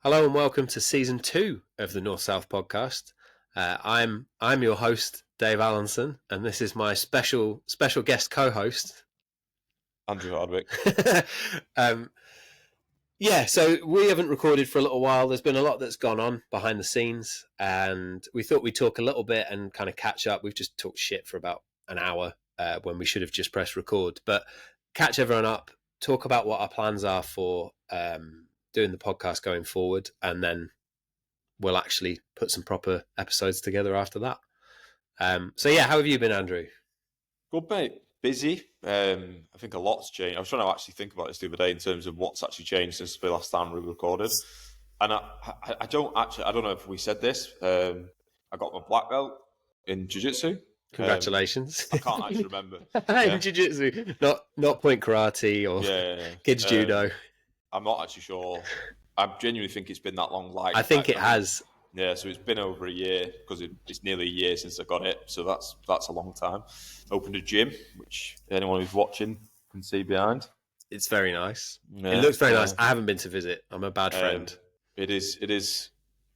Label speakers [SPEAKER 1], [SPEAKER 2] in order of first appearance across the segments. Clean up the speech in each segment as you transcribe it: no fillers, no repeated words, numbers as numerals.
[SPEAKER 1] Hello and welcome to season 2 of the North South podcast. I'm your host, Dave Allenson, and this is my special guest co-host,
[SPEAKER 2] Andrew Hardwick.
[SPEAKER 1] So we haven't recorded for a little while. There's been a lot that's gone on behind the scenes, and we thought we'd talk a little bit and kind of catch up. We've just talked shit for about an hour when we should have just pressed record, but catch everyone up, talk about what our plans are for doing the podcast going forward, and then we'll actually put some proper episodes together after that. How have you been, Andrew?
[SPEAKER 2] Good, mate. Busy. I think a lot's changed. I was trying to actually think about this the other day in terms of what's actually changed since the last time we recorded. And I don't know if we said this. I got my black belt in jiu-jitsu.
[SPEAKER 1] Congratulations.
[SPEAKER 2] I can't actually remember.
[SPEAKER 1] In jiu-jitsu, not point karate or kids judo.
[SPEAKER 2] I'm not actually sure. I genuinely think it's been that long.
[SPEAKER 1] I think it has.
[SPEAKER 2] Yeah, so it's been over a year because it's nearly a year since I got it. So that's a long time. Opened a gym, which anyone who's watching can see behind.
[SPEAKER 1] It's very nice. Yeah, it looks very nice. I haven't been to visit. I'm a bad friend.
[SPEAKER 2] It is.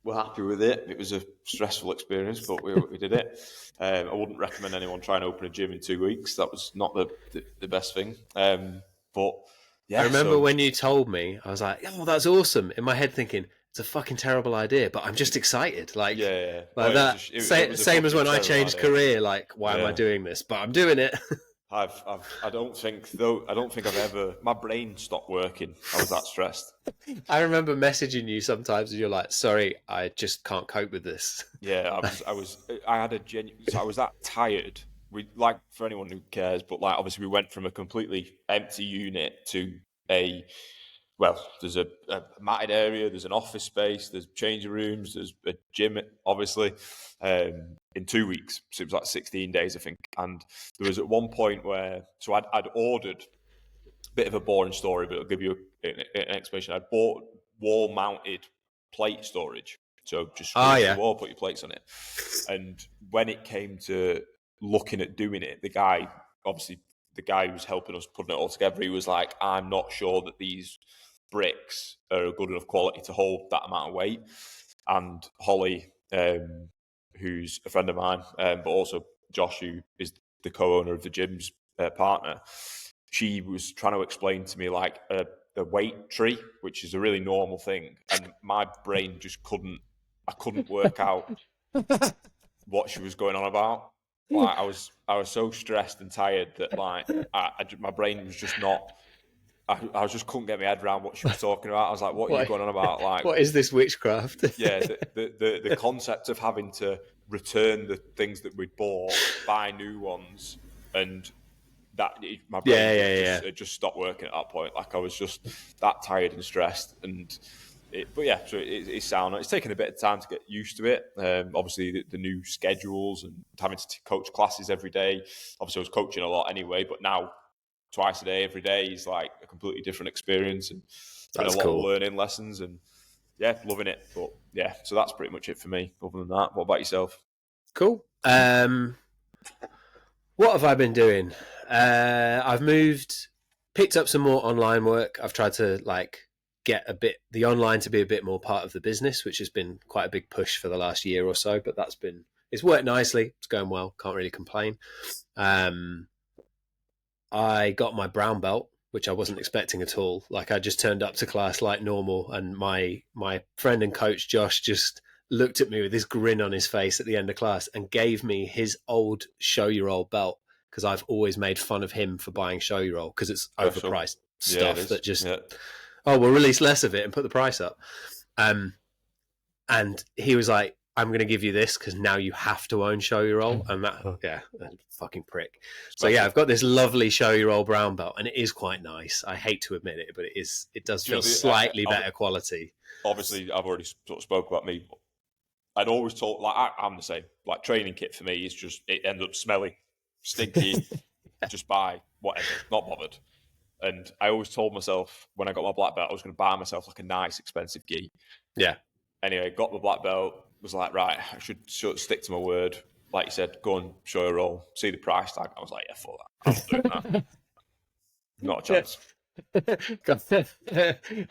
[SPEAKER 2] We're happy with it. It was a stressful experience, but we did it. I wouldn't recommend anyone try and open a gym in 2 weeks. That was not the best thing. But yeah,
[SPEAKER 1] I remember when you told me, I was like, "Oh, that's awesome!" In my head, thinking it's a fucking terrible idea, but I'm just excited. Same as when I changed career. Like, why am I doing this? But I'm doing it.
[SPEAKER 2] I don't think I've ever. My brain stopped working. I was that stressed.
[SPEAKER 1] I remember messaging you sometimes, and you're like, "Sorry, I just can't cope with this."
[SPEAKER 2] Yeah, I had a genuine. So I was that tired. For anyone who cares, but obviously we went from a completely empty unit to there's a matted area, there's an office space, there's changing rooms, there's a gym, obviously, in 2 weeks. So it was 16 days, I think. And there was at one point where, so I'd ordered, a bit of a boring story, but I'll give you an explanation. I bought wall-mounted plate storage. So just screw the wall, put your plates on it. And when it came to looking at doing it, the guy who was helping us putting it all together, he was like, I'm not sure that these bricks are a good enough quality to hold that amount of weight. And Holly, who's a friend of mine, but also Josh, who is the co-owner of the gym's partner, she was trying to explain to me a weight tree, which is a really normal thing. And my brain just I couldn't work out what she was going on about. I was so stressed and tired that my brain was just not. I just couldn't get my head around what she was talking about. I was like, "What are you going on about?
[SPEAKER 1] What is this witchcraft?"
[SPEAKER 2] Yeah, the concept of having to return the things that we'd bought, buy new ones, and my brain it just stopped working at that point. I was just that tired and stressed, so it's sound. It's taken a bit of time to get used to it. Obviously, the new schedules and having to coach classes every day. Obviously, I was coaching a lot anyway, but now twice a day, every day is like a completely different experience, and a lot of learning lessons, and loving it. But so that's pretty much it for me. Other than that, what about yourself?
[SPEAKER 1] Cool. What have I been doing? I've picked up some more online work. I've tried to get the online to be a bit more part of the business, which has been quite a big push for the last year or so, but it's worked nicely. It's going well. Can't really complain. I got my brown belt, which I wasn't expecting at all. I just turned up to class like normal, and my friend and coach Josh just looked at me with this grin on his face at the end of class and gave me his old show-your-roll belt, because I've always made fun of him for buying show-your-roll because it's overpriced stuff that just we'll release less of it and put the price up. And he was like, I'm going to give you this because now you have to own show-your-roll. And fucking prick. So I've got this lovely show-your-roll brown belt, and it is quite nice. I hate to admit it, but it does feel slightly better quality.
[SPEAKER 2] Obviously, I've already sort of spoke about me. I'd always thought, I'm the same. Training kit for me is just, it ends up smelly, stinky, just buy whatever, not bothered. And I always told myself when I got my black belt, I was going to buy myself a nice, expensive gi.
[SPEAKER 1] Yeah.
[SPEAKER 2] Anyway, got my black belt, was like, right, I should sort of stick to my word. Like you said, go and show-your-roll, see the price tag. I was like, fuck that. I'm not doing that. Not a chance.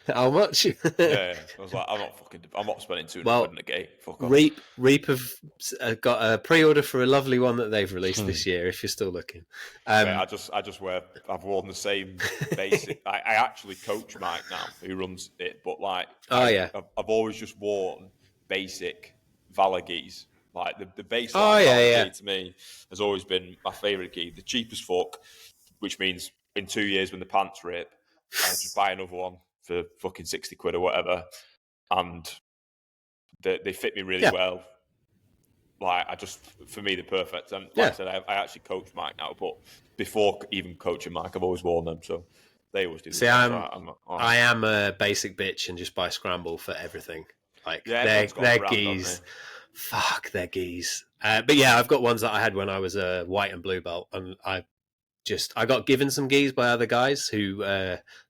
[SPEAKER 1] How much?
[SPEAKER 2] Yeah, I was like, I'm not spending 200 quid
[SPEAKER 1] Well,
[SPEAKER 2] on a gate. Fuck off.
[SPEAKER 1] Reap have got a pre-order for a lovely one that they've released
[SPEAKER 2] Hmm.
[SPEAKER 1] this year. If you're still looking,
[SPEAKER 2] Mate, I just wear. I've worn the same basic. I actually coach Mike now, who runs it, but like
[SPEAKER 1] oh yeah,
[SPEAKER 2] I've always just worn basic Valor geese. Like the
[SPEAKER 1] oh
[SPEAKER 2] baseline
[SPEAKER 1] yeah,
[SPEAKER 2] Valor
[SPEAKER 1] yeah.
[SPEAKER 2] gi to me has always been my favourite gi. The cheapest fuck, which means in 2 years when the pants rip, I'll just buy another one for fucking 60 quid or whatever, and they fit me really
[SPEAKER 1] Yeah,
[SPEAKER 2] well. Like I just, for me, they're perfect. And like I
[SPEAKER 1] yeah.
[SPEAKER 2] said, I actually coach Mike now, but before even coaching Mike, I've always worn them, so they always do the
[SPEAKER 1] See,
[SPEAKER 2] job. So
[SPEAKER 1] I am a basic bitch and just buy Scramble for everything. Like
[SPEAKER 2] yeah, everyone's got a
[SPEAKER 1] they're
[SPEAKER 2] brand, haven't
[SPEAKER 1] geese.
[SPEAKER 2] they?
[SPEAKER 1] Fuck, they're geese. But yeah, I've got ones that I had when I was a white and blue belt, and I got given some geese by other guys who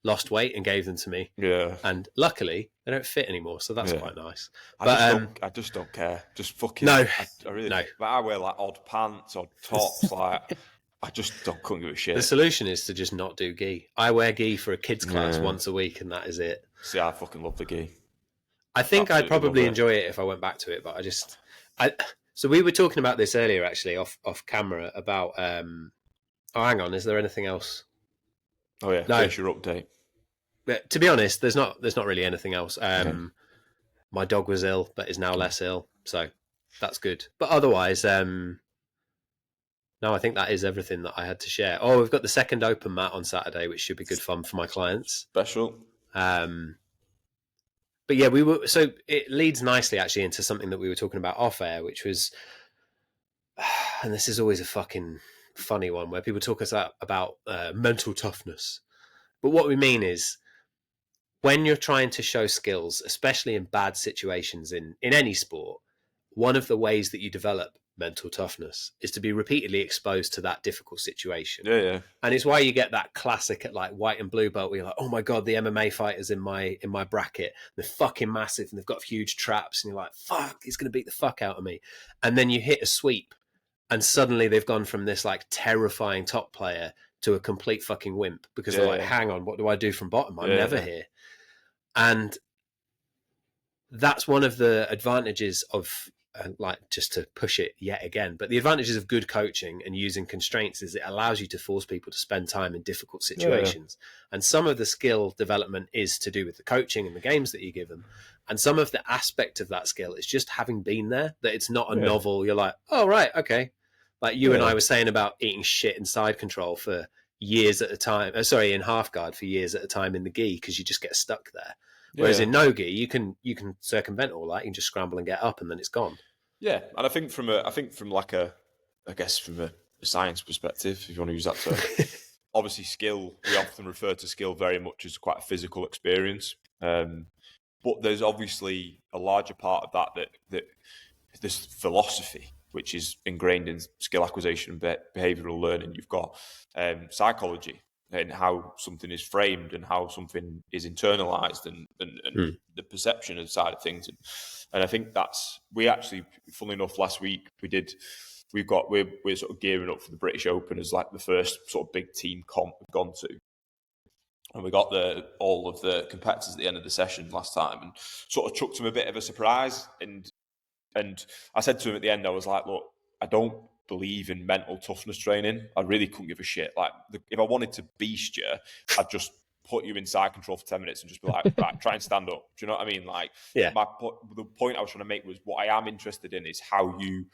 [SPEAKER 1] lost weight and gave them to me,
[SPEAKER 2] Yeah,
[SPEAKER 1] and luckily they don't fit anymore, so that's
[SPEAKER 2] yeah.
[SPEAKER 1] quite nice. But
[SPEAKER 2] I just don't care. Just fucking,
[SPEAKER 1] no,
[SPEAKER 2] I really,
[SPEAKER 1] no.
[SPEAKER 2] but I wear like odd pants, odd tops. Like I just couldn't give a
[SPEAKER 1] The
[SPEAKER 2] shit.
[SPEAKER 1] solution is to just not do gi. I wear gi for a kids class
[SPEAKER 2] Yeah.
[SPEAKER 1] once a week, and that is it.
[SPEAKER 2] See, I fucking love the gi.
[SPEAKER 1] I think I'd
[SPEAKER 2] Absolutely love
[SPEAKER 1] probably
[SPEAKER 2] it.
[SPEAKER 1] enjoy it if I went back to it, but I. So we were talking about this earlier, actually, off camera about. Oh, hang on. Is there anything else?
[SPEAKER 2] Oh yeah,
[SPEAKER 1] No.
[SPEAKER 2] finish your update.
[SPEAKER 1] But to be honest, there's not really anything else.
[SPEAKER 2] Okay.
[SPEAKER 1] My dog was ill, but is now less ill, so that's good. But otherwise, no, I think that is everything that I had to share. Oh, we've got the second open mat on Saturday, which should be good fun for my clients.
[SPEAKER 2] Special.
[SPEAKER 1] Um, but yeah, we were so it leads nicely actually into something that we were talking about off air, which was, and this is always a fucking funny one where people talk us about mental toughness. But what we mean is when you're trying to show skills, especially in bad situations in any sport, one of the ways that you develop mental toughness is to be repeatedly exposed to that difficult situation.
[SPEAKER 2] Yeah, yeah,
[SPEAKER 1] And it's why you get that classic at like white and blue belt where you're like, oh my God, the MMA fighters in my bracket, they're fucking massive and they've got huge traps, and you're like, fuck, he's gonna beat the fuck out of me. And then you hit a sweep and suddenly they've gone from this like terrifying top player to a complete fucking wimp because they're like,
[SPEAKER 2] yeah,
[SPEAKER 1] hang on, what do I do from bottom? I'm
[SPEAKER 2] yeah,
[SPEAKER 1] never
[SPEAKER 2] yeah.
[SPEAKER 1] here. And that's one of the advantages of like just to push it yet again, but the advantages of good coaching and using constraints is it allows you to force people to spend time in difficult
[SPEAKER 2] Yeah.
[SPEAKER 1] situations. And some of the skill development is to do with the coaching and the games that you give them, and some of the aspect of that skill is just having been there, that it's not a
[SPEAKER 2] Yeah.
[SPEAKER 1] novel, you're like, oh right, okay, like you and
[SPEAKER 2] Yeah.
[SPEAKER 1] I were saying about eating shit in side control for years at a time, in half guard for years at a time in the gi because you just get stuck there. Whereas
[SPEAKER 2] Yeah.
[SPEAKER 1] in no gi, you can circumvent all that. You can just scramble and get up, and then it's gone.
[SPEAKER 2] Yeah, and I think from like I guess from a science perspective, if you want to use that term, obviously skill. We often refer to skill very much as quite a physical experience, but there's obviously a larger part of that this philosophy which is ingrained in skill acquisition and behavioral learning. You've got psychology and how something is framed and how something is internalized and
[SPEAKER 1] Hmm.
[SPEAKER 2] the perception side of things. And I think we actually, funnily enough, last week we're sort of gearing up for the British Open as like the first sort of big team comp we've gone to. And we got all of the competitors at the end of the session last time and sort of chucked them a bit of a surprise. And I said to him at the end, I was like, look, I don't believe in mental toughness training. I really couldn't give a shit. Like, if I wanted to beast you, I'd just put you in side control for 10 minutes and just be like, right, try and stand up. Do you know what I mean? Like,
[SPEAKER 1] Yeah,
[SPEAKER 2] the point I was trying to make was what I am interested in is how you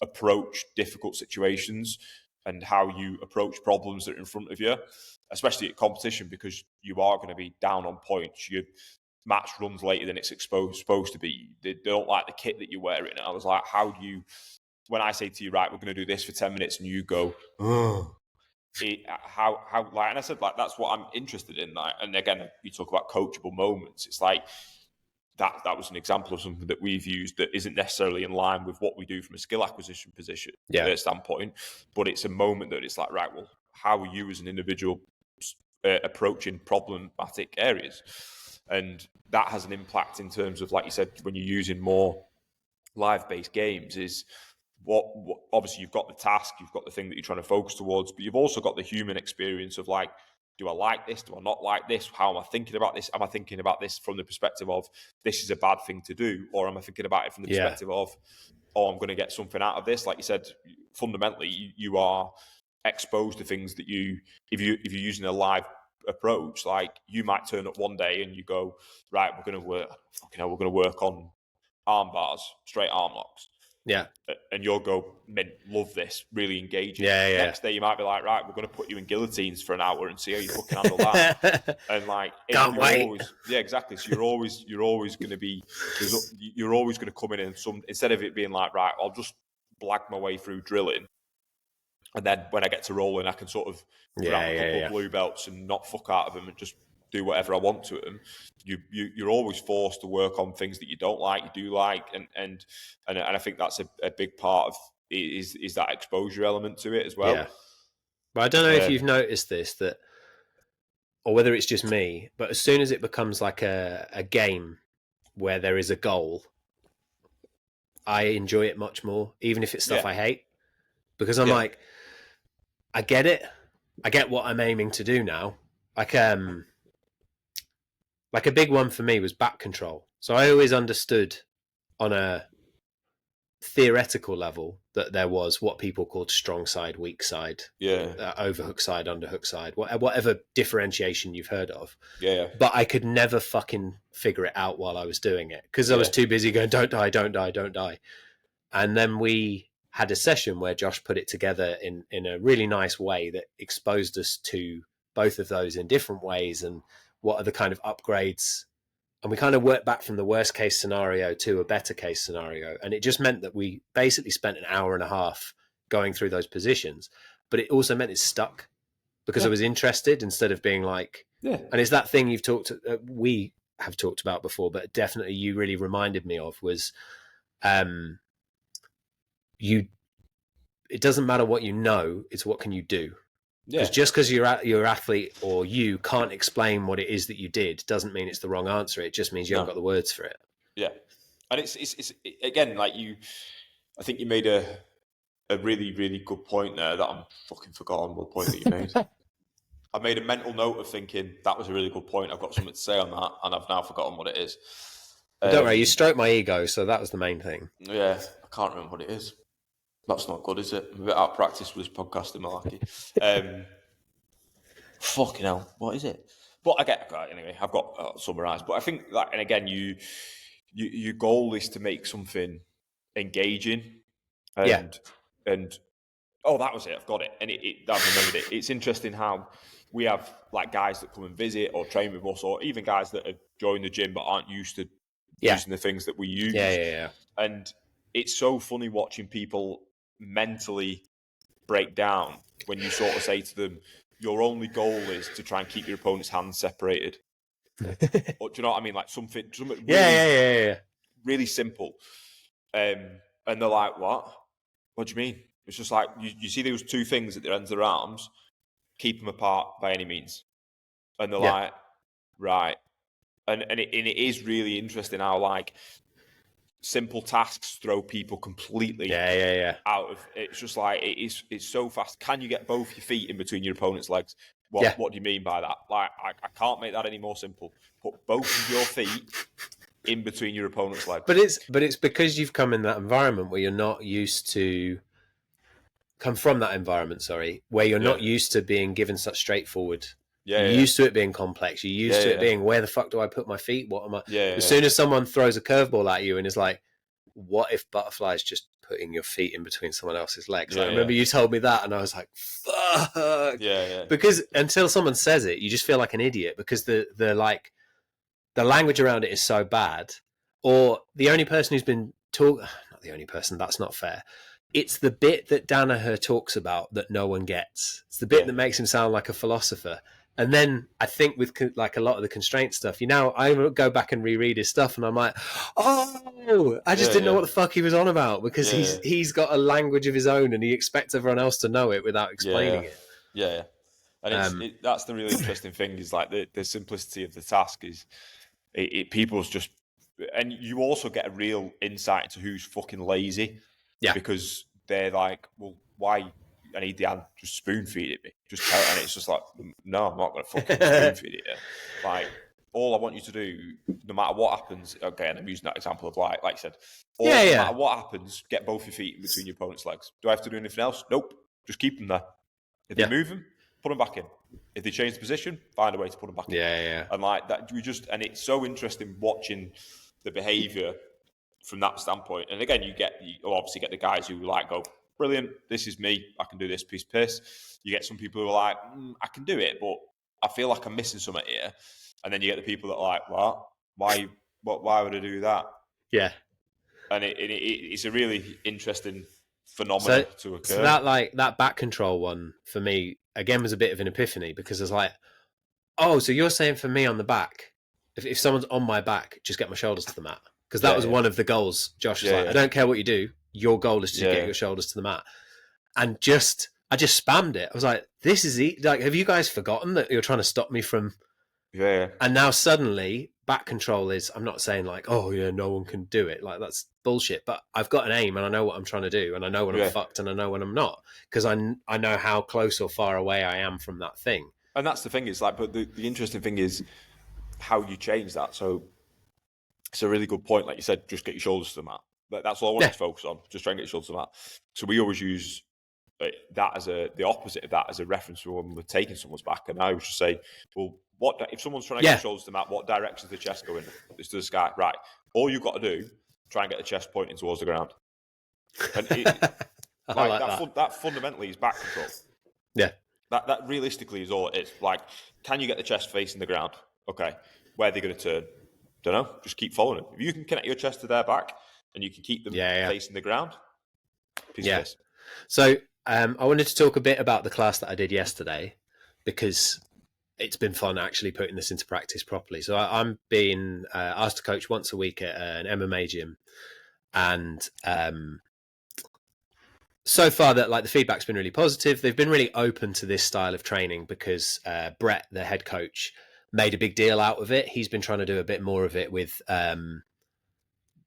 [SPEAKER 2] approach difficult situations and how you approach problems that are in front of you, especially at competition, because you are going to be down on points. Your match runs later than it's supposed to be. They don't like the kit that you're wearing. And I was like, how do you, when I say to you, right, we're going to do this for 10 minutes and you go, oh, how, like, and I said, like, that's what I'm interested in. Like, and again, you talk about coachable moments. It's like, that was an example of something that we've used that isn't necessarily in line with what we do from a skill acquisition position standpoint, but it's a moment that it's like, right, well, how are you as an individual approaching problematic areas? And that has an impact in terms of, like you said, when you're using more live-based games, is what obviously you've got the task, you've got the thing that you're trying to focus towards, but you've also got the human experience of like do I like this? Do I not like this? How am I thinking about this? Am I thinking about this from the perspective of this is a bad thing to do? Or am I thinking about it from the perspective of, oh, I'm going to get something out of this? Like you said, fundamentally, you are exposed to things that if you're using a live approach, like you might turn up one day and you go, right, we're going to work on arm bars, straight arm locks.
[SPEAKER 1] Yeah.
[SPEAKER 2] And you'll go, man, love this, really engaging.
[SPEAKER 1] Yeah.
[SPEAKER 2] Next day you might be like, right, we're going to put you in guillotines for an hour and see how you fucking handle that. And like,
[SPEAKER 1] can't wait.
[SPEAKER 2] Yeah, exactly. So you're always going to be, you're always going to come in and instead of it being like, right, I'll just blag my way through drilling, and then when I get to rolling, I can sort of grab a couple of blue belts and not fuck out of them and just do whatever I want to them. You're always forced to work on things that you don't like, you do like, and I think that's a big part of is that exposure element to it as well.
[SPEAKER 1] Yeah. But I don't know if you've noticed this, that, or whether it's just me, but as soon as it becomes like a game where there is a goal, I enjoy it much more, even if it's stuff I hate, because I'm like, I get it. I get what I'm aiming to do now. Like a big one for me was back control. So I always understood on a theoretical level that there was what people called strong side, weak side, overhook side, underhook side, whatever differentiation you've heard of.
[SPEAKER 2] Yeah.
[SPEAKER 1] But I could never fucking figure it out while I was doing it because I was too busy going, don't die, don't die, don't die. And then we had a session where Josh put it together in a really nice way that exposed us to both of those in different ways and what are the kind of upgrades. And we kind of worked back from the worst case scenario to a better case scenario. And it just meant that we basically spent an hour and a half going through those positions. But it also meant it stuck because I was interested instead of being like, and it's that thing we have talked about before, but definitely you really reminded me of was, it doesn't matter what you know, it's what can you do. Because just because you're an athlete or you can't explain what it is that you did doesn't mean it's the wrong answer. It just means you haven't got the words for it.
[SPEAKER 2] Yeah, and it's again, like I think you made a really, really good point there that I'm fucking forgotten what point that you made. I made a mental note of thinking that was a really good point. I've got something to say on that, and I've now forgotten what it is.
[SPEAKER 1] Don't worry, you stroked my ego, so that was the main thing.
[SPEAKER 2] Yeah, I can't remember what it is. That's not good, is it? I'm a bit out of practice with this podcasting, malarkey. Fucking hell, what is it? But anyway, I've got summarised. But I think that, and again, your goal is to make something engaging, and oh, that was it. I've got it, and I've remembered it. It's interesting how we have like guys that come and visit or train with us, or even guys that have joined the gym but aren't used to using the things that we use.
[SPEAKER 1] Yeah.
[SPEAKER 2] And it's so funny watching people mentally break down when you sort of say to them, your only goal is to try and keep your opponent's hands separated. Or, do you know what I mean? Like something really, really simple. And they're like, what? What do you mean? It's just like, you see those two things at the ends of their arms, keep them apart by any means. And they're like, right. And it is really interesting how like simple tasks throw people completely out of. It's just like it's so fast. Can you get both your feet in between your opponent's legs? What do you mean by that? Like I can't make that any more simple. Put both of your feet in between your opponent's legs.
[SPEAKER 1] But it's because you've come in that environment where you're not used to where you're not used to being given such straightforward. You're used to it being complex. You're used to it being, where the fuck do I put my feet? What am I? As soon as someone throws a curveball at you and is like, what if butterfly is just putting your feet in between someone else's legs? I remember you told me that and I was like, fuck. Because until someone says it, you just feel like an idiot because the language around it is so bad. Or the only person who's been not the only person, that's not fair. It's the bit that Danaher talks about that no one gets. It's the bit that makes him sound like a philosopher. And then I think with like a lot of the constraint stuff, I go back and reread his stuff and I'm like, oh, I just didn't know what the fuck he was on about because he's got a language of his own and he expects everyone else to know it without explaining it.
[SPEAKER 2] Yeah. And that's the really interesting thing is like the simplicity of the task is people's just, and you also get a real insight into who's fucking lazy. Yeah. Because they're like, well, why? the hand, just spoon feed it me. Just tell, and it's just like, no, I'm not going to fucking spoon feed it. Like, all I want you to do, no matter what happens. Okay, and I'm using that example of like I said, no matter what happens, get both your feet in between your opponent's legs. Do I have to do anything else? Nope. Just keep them there. If they move them, put them back in. If they change the position, find a way to put them back in.
[SPEAKER 1] Yeah.
[SPEAKER 2] And like that, and it's so interesting watching the behaviour from that standpoint. And again, you obviously get the guys who like go, brilliant, this is me, I can do this piece of piss. You get some people who are like, I can do it, but I feel like I'm missing something here. And then you get the people that are like, what? Why would I do that?
[SPEAKER 1] Yeah.
[SPEAKER 2] And it's a really interesting phenomenon to occur.
[SPEAKER 1] So that back control one for me again was a bit of an epiphany, because it's like, oh, so you're saying for me on the back, if someone's on my back, just get my shoulders to the mat, because that was one of the goals. Josh was like, I don't care what you do, your goal is to get your shoulders to the mat, and I just spammed it. I was like, this is like, have you guys forgotten that you're trying to stop me from?
[SPEAKER 2] Yeah.
[SPEAKER 1] And now suddenly back control is, I'm not saying like, oh yeah, no one can do it. Like, that's bullshit. But I've got an aim and I know what I'm trying to do, and I know when I'm fucked and I know when I'm not, because I know how close or far away I am from that thing.
[SPEAKER 2] And that's the thing, is like, but the interesting thing is how you change that. So it's a really good point. Like you said, just get your shoulders to the mat. That's all I wanted to focus on. Just try and get your shoulders to the mat. So we always use that as the opposite of that as a reference for when we're taking someone's back. And I would just say, well, if someone's trying to get the shoulders to the mat, what direction is the chest going? It's to the sky. Right. All you've got to do, try and get the chest pointing towards the ground. And that fundamentally is back control.
[SPEAKER 1] Yeah.
[SPEAKER 2] That realistically is all it is. Like, can you get the chest facing the ground? Okay. Where are they going to turn? Don't know. Just keep following them. If you can connect your chest to their back and you can keep them facing the ground, piece of this.
[SPEAKER 1] So I wanted to talk a bit about the class that I did yesterday, because it's been fun actually putting this into practice properly. So I'm being asked to coach once a week at an MMA gym, and so far that like the feedback's been really positive. They've been really open to this style of training because Brett, the head coach, made a big deal out of it. He's been trying to do a bit more of it with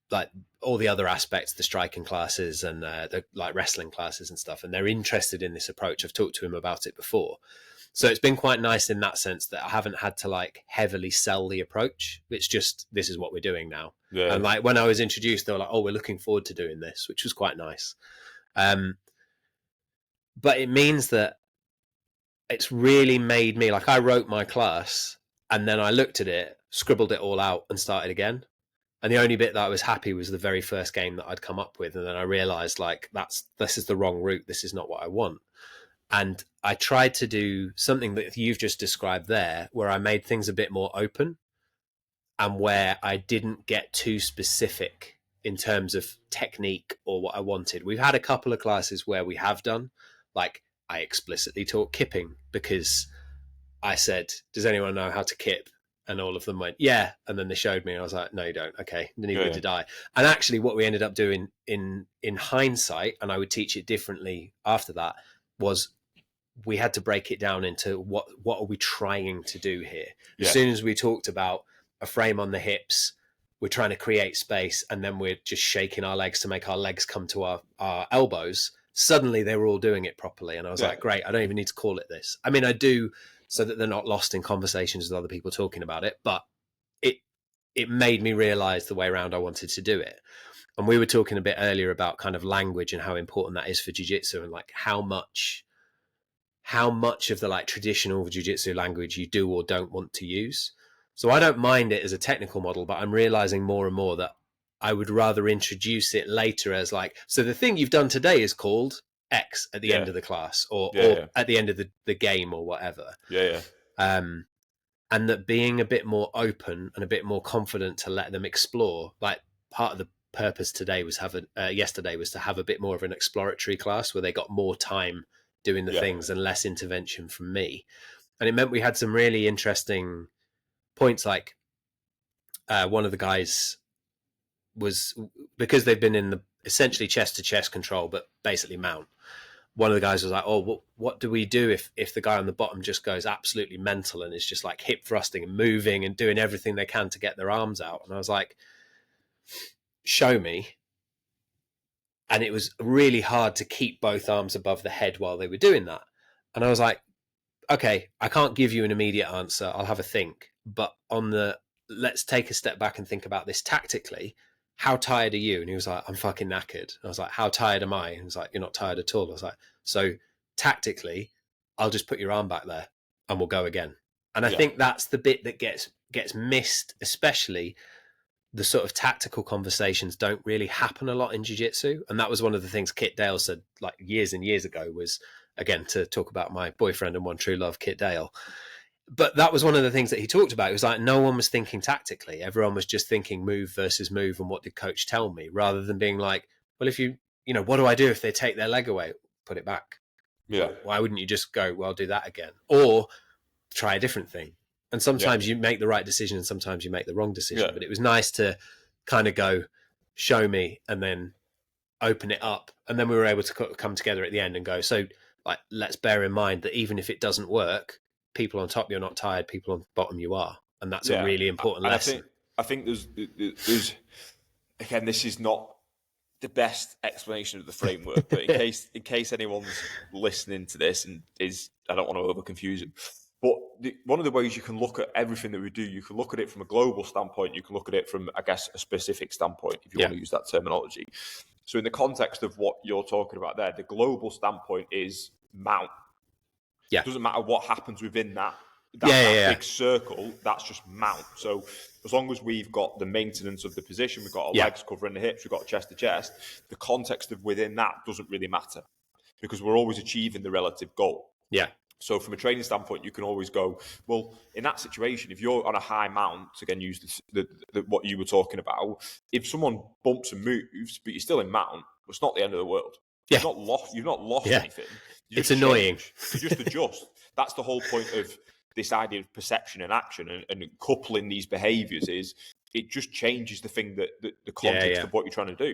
[SPEAKER 1] like all the other aspects, the striking classes and the like wrestling classes and stuff. And they're interested in this approach. I've talked to him about it before. So it's been quite nice in that sense that I haven't had to like heavily sell the approach. It's just, this is what we're doing now. Yeah. And like when I was introduced, they were like, oh, we're looking forward to doing this, which was quite nice. But it means that it's really made me, like, I wrote my class and then I looked at it, scribbled it all out and started again. And the only bit that I was happy was the very first game that I'd come up with. And then I realized like, this is the wrong route. This is not what I want. And I tried to do something that you've just described there, where I made things a bit more open and where I didn't get too specific in terms of technique or what I wanted. We've had a couple of classes where we have done, like I explicitly taught kipping because I said, does anyone know how to kip? And all of them went, yeah. And then they showed me and I was like, no, you don't. Okay. Neither did I. And actually what we ended up doing in hindsight, and I would teach it differently after that, was we had to break it down into what are we trying to do here? As soon as we talked about a frame on the hips, we're trying to create space, and then we're just shaking our legs to make our legs come to our elbows. Suddenly they were all doing it properly. And I was like, great, I don't even need to call it this. I mean, I do, so that they're not lost in conversations with other people talking about it, but it made me realize the way around I wanted to do it. And we were talking a bit earlier about kind of language and how important that is for jiu-jitsu, and like how much of the like traditional jiu-jitsu language you do or don't want to use. So I don't mind it as a technical model, but I'm realizing more and more that I would rather introduce it later as like, so the thing you've done today is called X at the end of the class or at the end of the game or whatever. And that being a bit more open and a bit more confident to let them explore, like part of the purpose today was yesterday was to have a bit more of an exploratory class where they got more time doing the things and less intervention from me. And it meant we had some really interesting points, like one of the guys was, because they've been in the essentially chest to chest control but basically mount, one of the guys was like, oh, what do we do if the guy on the bottom just goes absolutely mental and is just like hip thrusting and moving and doing everything they can to get their arms out? And I was like, show me. And it was really hard to keep both arms above the head while they were doing that. And I was like, okay, I can't give you an immediate answer. I'll have a think. But let's take a step back and think about this tactically. How tired are you? And he was like, I'm fucking knackered. I was like, how tired am I? And he was like, you're not tired at all. I was like, so tactically, I'll just put your arm back there and we'll go again. And I think that's the bit that gets missed, especially the sort of tactical conversations don't really happen a lot in jiu-jitsu. And that was one of the things Kit Dale said like years and years ago was, again, to talk about my boyfriend and one true love, Kit Dale. But that was one of the things that he talked about. It was like no one was thinking tactically. Everyone was just thinking move versus move and what did coach tell me, rather than being like, well, if what do I do if they take their leg away? Put it back.
[SPEAKER 2] Yeah.
[SPEAKER 1] Why wouldn't you just go, well, do that again? Or try a different thing. And sometimes you make the right decision and sometimes you make the wrong decision. Yeah. But it was nice to kind of go, show me, and then open it up. And then we were able to come together at the end and go, so like, let's bear in mind that even if it doesn't work, people on top, you're not tired. People on bottom, you are. And that's a really important lesson.
[SPEAKER 2] I think there's, again, this is not the best explanation of the framework, but in case anyone's listening to this and I don't want to over confuse them. But one of the ways you can look at everything that we do, you can look at it from a global standpoint. You can look at it from, I guess, a specific standpoint, if you want to use that terminology. So in the context of what you're talking about there, the global standpoint is mount. Yeah. It doesn't matter what happens within that big circle, that's just mount. So as long as we've got the maintenance of the position, we've got our legs covering the hips, we've got chest to chest, the context of within that doesn't really matter because we're always achieving the relative goal. Yeah. So from a training standpoint, you can always go, well, in that situation, if you're on a high mount, again, use what you were talking about, if someone bumps and moves, but you're still in mount, it's not the end of the world. Yeah. You've not lost anything.
[SPEAKER 1] It's annoying.
[SPEAKER 2] You just adjust. That's the whole point of this idea of perception and action and coupling these behaviors is it just changes the thing that the context of what you're trying to do.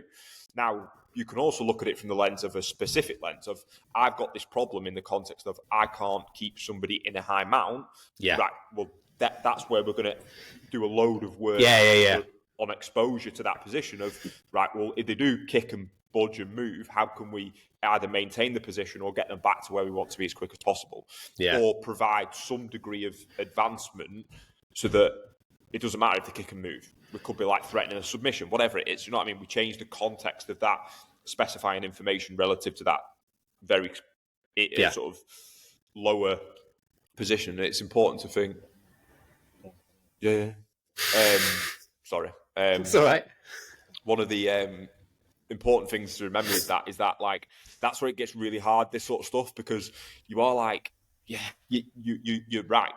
[SPEAKER 2] Now, you can also look at it from the lens of a specific lens of I've got this problem in the context of I can't keep somebody in a high mount. Yeah. Right. Well, that's where we're going to do a load of work on exposure to that position of, right, well, if they do kick and budge and move, how can we either maintain the position or get them back to where we want to be as quick as possible? Yeah. Or provide some degree of advancement so that it doesn't matter if they kick and move. It could be like threatening a submission, whatever it is. You know what I mean? We change the context of that, specifying information relative to that very sort of lower position. And it's important to think. Sorry.
[SPEAKER 1] It's all right.
[SPEAKER 2] One of the important things to remember is that like that's where it gets really hard, this sort of stuff, because you are like, you're right.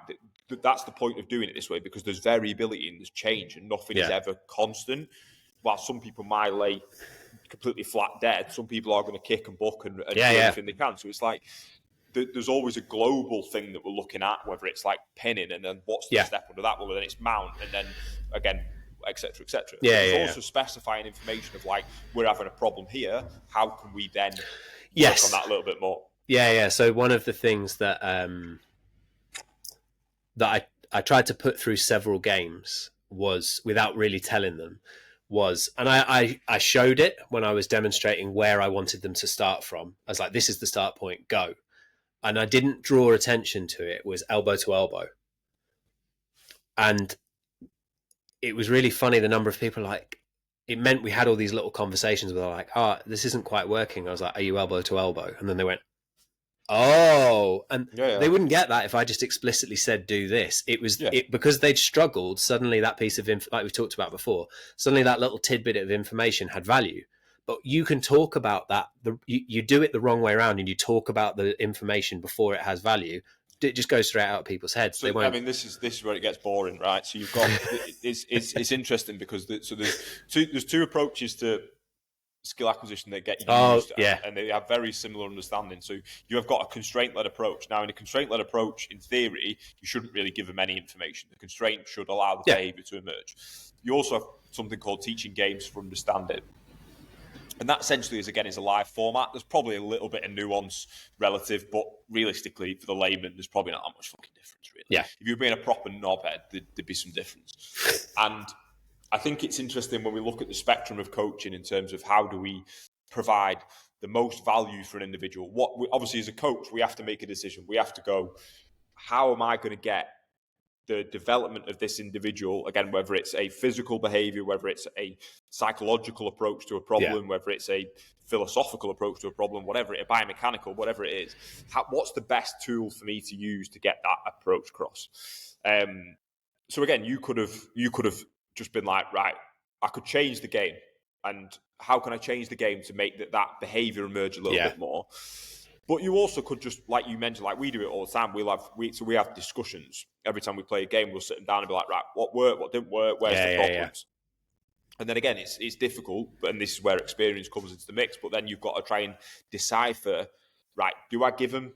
[SPEAKER 2] That's the point of doing it this way, because there's variability and there's change and nothing is ever constant. While some people might lay completely flat dead, some people are going to kick and buck and do everything they can. So it's like there's always a global thing that we're looking at, whether it's like pinning and then what's the step under that? Well, then it's mount and then again, et cetera, et cetera. There's also specifying information of like, we're having a problem here. How can we then work on that a little bit more?
[SPEAKER 1] Yeah. So one of the things that that I tried to put through several games was, without really telling them, was, and I showed it when I was demonstrating where I wanted them to start from. I was like, this is the start point, go. And I didn't draw attention to it, was elbow to elbow. And it was really funny, the number of people like, it meant we had all these little conversations where they're like, this isn't quite working. I was like, are you elbow to elbow? And then they went, oh, and they wouldn't get that if I just explicitly said do this. It was because they'd struggled. Suddenly that piece of like we've talked about before, suddenly that little tidbit of information had value. But you can talk about that. You do it the wrong way around, and you talk about the information before it has value. It just goes straight out of people's heads.
[SPEAKER 2] So, I mean, this is where it gets boring, right? So you've got it's interesting because there's two approaches to skill acquisition that get used, and they have very similar understanding. So you have got a constraint-led approach. Now, in a constraint-led approach, in theory, you shouldn't really give them any information. The constraint should allow the behavior to emerge. You also have something called teaching games for understanding. And that essentially is a live format. There's probably a little bit of nuance relative, but realistically, for the layman, there's probably not that much fucking difference, really. Yeah. If you were being a proper knobhead, there'd be some difference. And I think it's interesting when we look at the spectrum of coaching in terms of how do we provide the most value for an individual. Obviously, as a coach, we have to make a decision. We have to go, how am I going to get the development of this individual, again, whether it's a physical behavior, whether it's a psychological approach to a problem, whether it's a philosophical approach to a problem, whatever it is, biomechanical, whatever it is, what's the best tool for me to use to get that approach across? So again, you could have just been like, right, I could change the game. And how can I change the game to make that behavior emerge a little bit more? But you also could just, like you mentioned, like we do it all the time. We have discussions every time we play a game. We'll sit them down and be like, right, what worked, what didn't work, where's the problems? And then again, it's difficult, and this is where experience comes into the mix. But then you've got to try and decipher, right? Do I give them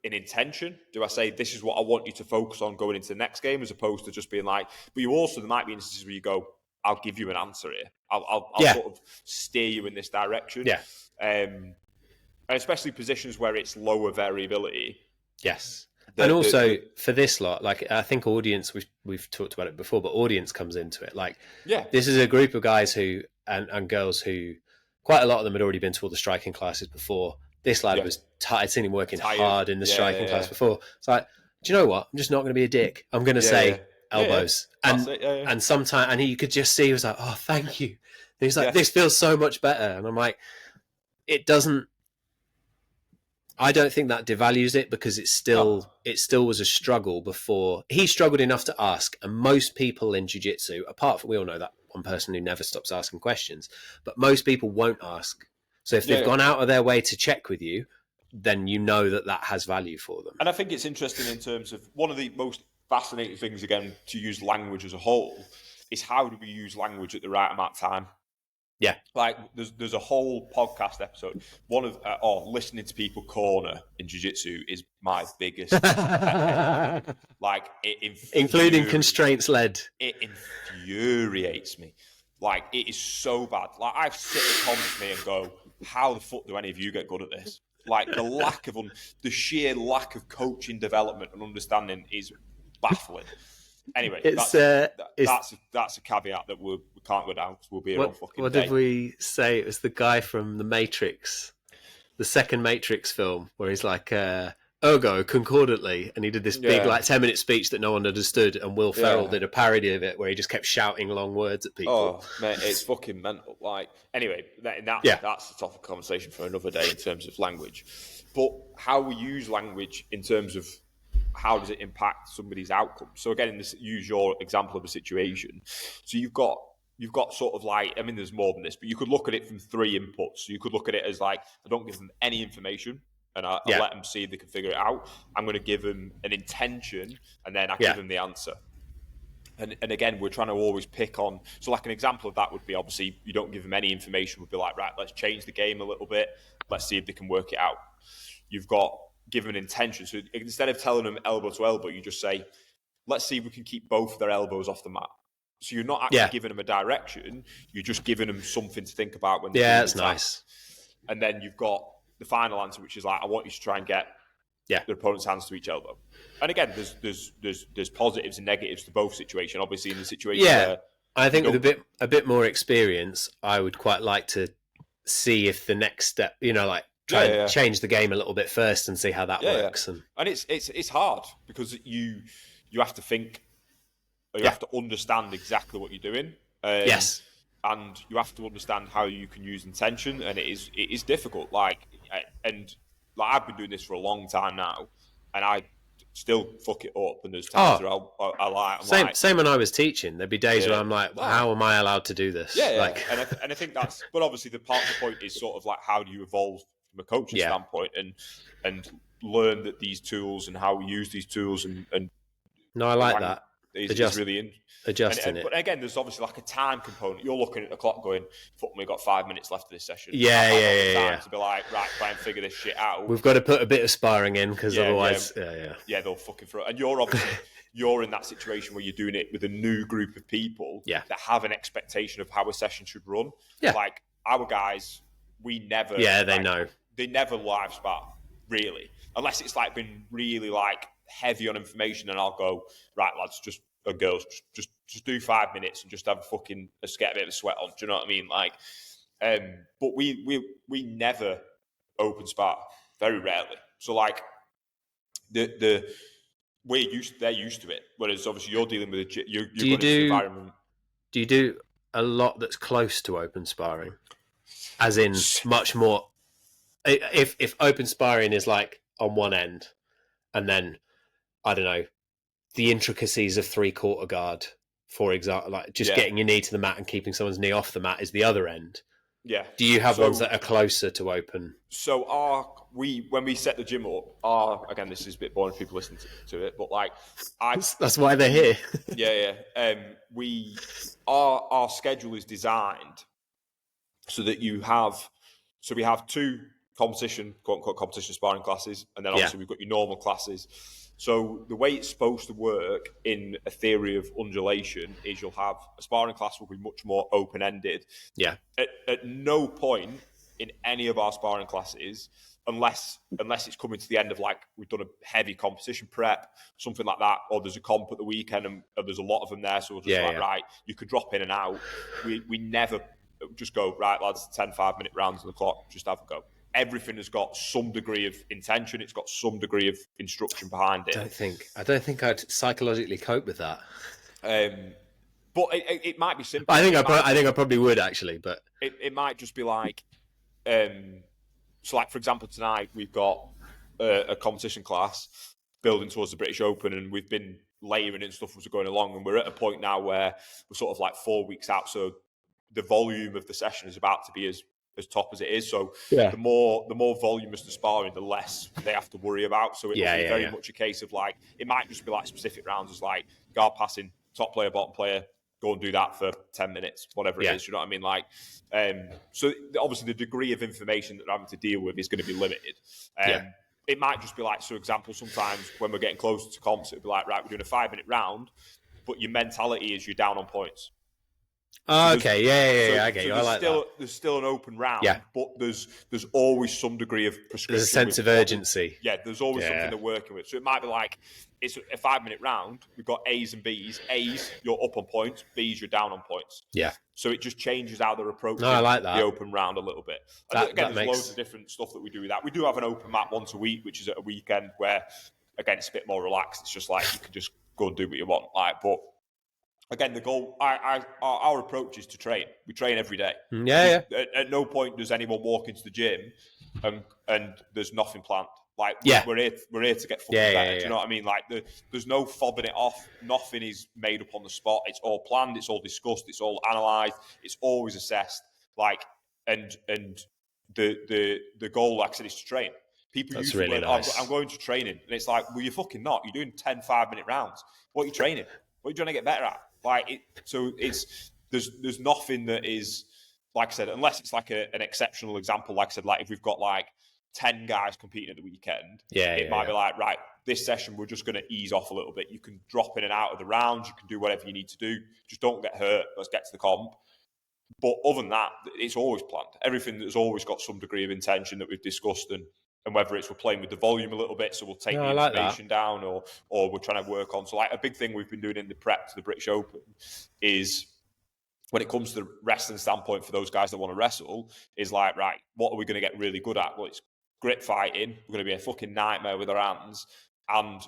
[SPEAKER 2] an intention? Do I say this is what I want you to focus on going into the next game, as opposed to just being like? But you also, there might be instances where you go, I'll give you an answer here. I'll sort of steer you in this direction. And especially positions where it's lower variability.
[SPEAKER 1] Yes. And also for this lot, like I think audience, we've talked about it before, but audience comes into it. Like, this is a group of guys who and girls who, quite a lot of them had already been to all the striking classes before. This lad was tired. I'd seen him working hard in the striking class before. It's like, do you know what? I'm just not going to be a dick. I'm going to say elbows. And sometimes, and he could just see, he was like, oh, thank you. And he's like, this feels so much better. And I'm like, it doesn't. I don't think that devalues it, because it still was a struggle before. He struggled enough to ask, and most people in jiu-jitsu, apart from, we all know that one person who never stops asking questions, but most people won't ask. So if they've gone out of their way to check with you, then you know that has value for them.
[SPEAKER 2] And I think it's interesting in terms of, one of the most fascinating things, again, to use language as a whole, is how do we use language at the right amount of time?
[SPEAKER 1] Yeah,
[SPEAKER 2] like there's a whole podcast episode. One of listening to people corner in jiu-jitsu is my biggest. Like
[SPEAKER 1] including constraints led.
[SPEAKER 2] It infuriates me. Like, it is so bad. Like, I sit constantly and go, how the fuck do any of you get good at this? Like, the sheer lack of coaching development and understanding is baffling. Anyway, that's a caveat that we can't go down, because we'll be here all fucking day.
[SPEAKER 1] What did we say? It was the guy from The Matrix, the second Matrix film, where he's like, ergo, concordantly, and he did this big, like, 10-minute speech that no one understood, and Will Ferrell did a parody of it, where he just kept shouting long words at people.
[SPEAKER 2] Oh, man, it's fucking mental. Like, anyway, that's a topic of conversation for another day in terms of language. But how we use language in terms of how does it impact somebody's outcome? So again, use your example of a situation. So you've got sort of like, I mean, there's more than this, but you could look at it from 3 inputs. So you could look at it as like, I don't give them any information, and I let them see if they can figure it out. I'm going to give them an intention, and then I give them the answer. And again, we're trying to always pick on. So like an example of that would be, obviously, you don't give them any information. Would be like, right, let's change the game a little bit. Let's see if they can work it out. You've got give an intention. So instead of telling them elbow to elbow, you just say, let's see if we can keep both of their elbows off the mat. So you're not actually giving them a direction. You're just giving them something to think about when they're doing
[SPEAKER 1] that's nice.
[SPEAKER 2] And then you've got the final answer, which is like, I want you to try and get their opponent's hands to each elbow. And again, there's positives and negatives to both situations. Obviously, in the situation where
[SPEAKER 1] I think with a bit more experience, I would quite like to see if the next step, like, try and change the game a little bit first and see how that works.
[SPEAKER 2] And it's hard, because you have to think, or you have to understand exactly what you're doing.
[SPEAKER 1] Yes.
[SPEAKER 2] And you have to understand how you can use intention, and it is difficult. Like I've been doing this for a long time now, and I still fuck it up. And there's times where I lie.
[SPEAKER 1] Same when I was teaching. There'd be days where I'm like, well, how am I allowed to do this? Like,
[SPEAKER 2] and I think that's. But obviously, the point is sort of like, how do you evolve from a coaching standpoint, and learn that these tools and how we use these tools and.
[SPEAKER 1] No, I like that.
[SPEAKER 2] Is really
[SPEAKER 1] adjusting it.
[SPEAKER 2] But again, there's obviously like a time component. You're looking at the clock going, fuck, we've got 5 minutes left of this session.
[SPEAKER 1] Yeah.
[SPEAKER 2] To be like, right, try and figure this shit out.
[SPEAKER 1] We've got to put a bit of sparring in, because otherwise...
[SPEAKER 2] Yeah, they'll fucking throw it. And you're obviously... You're in that situation where you're doing it with a new group of people that have an expectation of how a session should run. Yeah. Like, our guys, we never...
[SPEAKER 1] Yeah, they know.
[SPEAKER 2] They never live spar, really. Unless it's like been really like heavy on information, and I'll go, right, lads, girls, just do 5 minutes and just have get a bit of a sweat on. Do you know what I mean? Like, But we never open spar, very rarely. So like they're used to it. Whereas obviously you're dealing with you're
[SPEAKER 1] Do you
[SPEAKER 2] going into the
[SPEAKER 1] do
[SPEAKER 2] environment.
[SPEAKER 1] do you do a lot that's close to open sparring, as in much more? If open sparring is like on one end, and then I don't know the intricacies of 3/4 guard, for example, like just getting your knee to the mat and keeping someone's knee off the mat is the other end.
[SPEAKER 2] Yeah.
[SPEAKER 1] Do you have ones that are closer to open?
[SPEAKER 2] So when we set the gym up, again, this is a bit boring for people listening to it, but like
[SPEAKER 1] that's why they're here.
[SPEAKER 2] Yeah. Our schedule is designed so that we have two competition, quote unquote, competition sparring classes, and then obviously we've got your normal classes. So the way it's supposed to work in a theory of undulation is you'll have a sparring class will be much more open-ended.
[SPEAKER 1] Yeah.
[SPEAKER 2] At no point in any of our sparring classes, unless it's coming to the end of like we've done a heavy competition prep, something like that, or there's a comp at the weekend and there's a lot of them there, so we'll just right, you could drop in and out. We never just go, right, lads, 10 5-minute rounds on the clock, just have a go. Everything has got some degree of intention. It's got some degree of instruction behind it.
[SPEAKER 1] I don't think I'd psychologically cope with that.
[SPEAKER 2] But it might be simple.
[SPEAKER 1] I think I probably would actually, but
[SPEAKER 2] it might just be like, so like for example, tonight we've got a competition class building towards the British Open, and we've been layering in stuff as we're going along, and we're at a point now where we're sort of like 4 weeks out, so the volume of the session is about to be as top as it is. So the more voluminous the sparring, the less they have to worry about. So it'll be very much a case of like, it might just be like specific rounds as like guard passing, top player, bottom player, go and do that for 10 minutes, whatever it is. You know what I mean? Like, so obviously the degree of information that they're having to deal with is going to be limited. It might just be like, so example, sometimes when we're getting closer to comps, it'll be like, right, we're doing a 5-minute round, but your mentality is you're down on points.
[SPEAKER 1] Oh, okay, I get you. I like that.
[SPEAKER 2] There's still an open round, but there's always some degree of prescription.
[SPEAKER 1] There's a sense of urgency.
[SPEAKER 2] There's always something they're working with. So it might be like, it's a 5-minute round. We've got A's and B's. A's, you're up on points. B's, you're down on points.
[SPEAKER 1] Yeah.
[SPEAKER 2] So it just changes how they're approaching
[SPEAKER 1] I like that.
[SPEAKER 2] the open round a little bit. There's loads of different stuff that we do with that. We do have an open mat once a week, which is at a weekend where, again, it's a bit more relaxed. It's just like you can just go and do what you want. But again, the goal, our approach is to train. We train every day. At no point does anyone walk into the gym and there's nothing planned. Like, we're here to get fucking better. Do you know what I mean? Like, there's no fobbing it off. Nothing is made up on the spot. It's all planned. It's all discussed. It's all analysed. It's always assessed. Like, and the goal, like I said, is to train. People
[SPEAKER 1] That's
[SPEAKER 2] usually
[SPEAKER 1] really nice.
[SPEAKER 2] I'm going to training. And it's like, well, you're fucking not. You're doing 10 5-minute rounds. What are you training? What are you trying to get better at? Like, there's nothing that is, like I said, unless it's like an exceptional example. Like I said, like if we've got like 10 guys competing at the weekend, it might be like, right, this session we're just going to ease off a little bit. You can drop in and out of the rounds. You can do whatever you need to do. Just don't get hurt. Let's get to the comp. But other than that, it's always planned. Everything has always got some degree of intention that we've discussed, and whether it's we're playing with the volume a little bit, so we'll take the information down, or we're trying to work on. So like a big thing we've been doing in the prep to the British Open is, when it comes to the wrestling standpoint for those guys that want to wrestle, is like, right, what are we going to get really good at? Well, it's grip fighting. We're going to be a fucking nightmare with our hands. And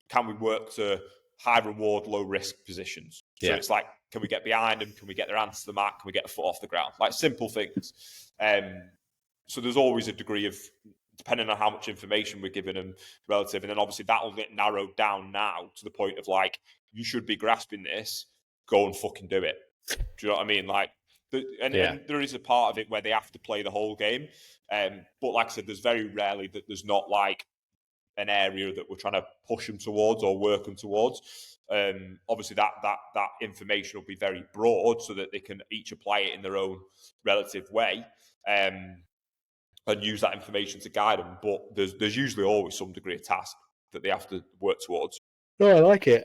[SPEAKER 2] can we work to high reward, low risk positions? So it's like, can we get behind them? Can we get their hands to the mat? Can we get a foot off the ground? Like simple things. So there's always a degree of, depending on how much information we're giving them relative. And then obviously that'll get narrowed down now to the point of like, you should be grasping this, go and fucking do it. Do you know what I mean? Like, and there is a part of it where they have to play the whole game. But like I said, there's very rarely that there's not like an area that we're trying to push them towards or work them towards. Obviously that information will be very broad so that they can each apply it in their own relative way. And use that information to guide them. But there's usually always some degree of task that they have to work towards.
[SPEAKER 1] No, I like it.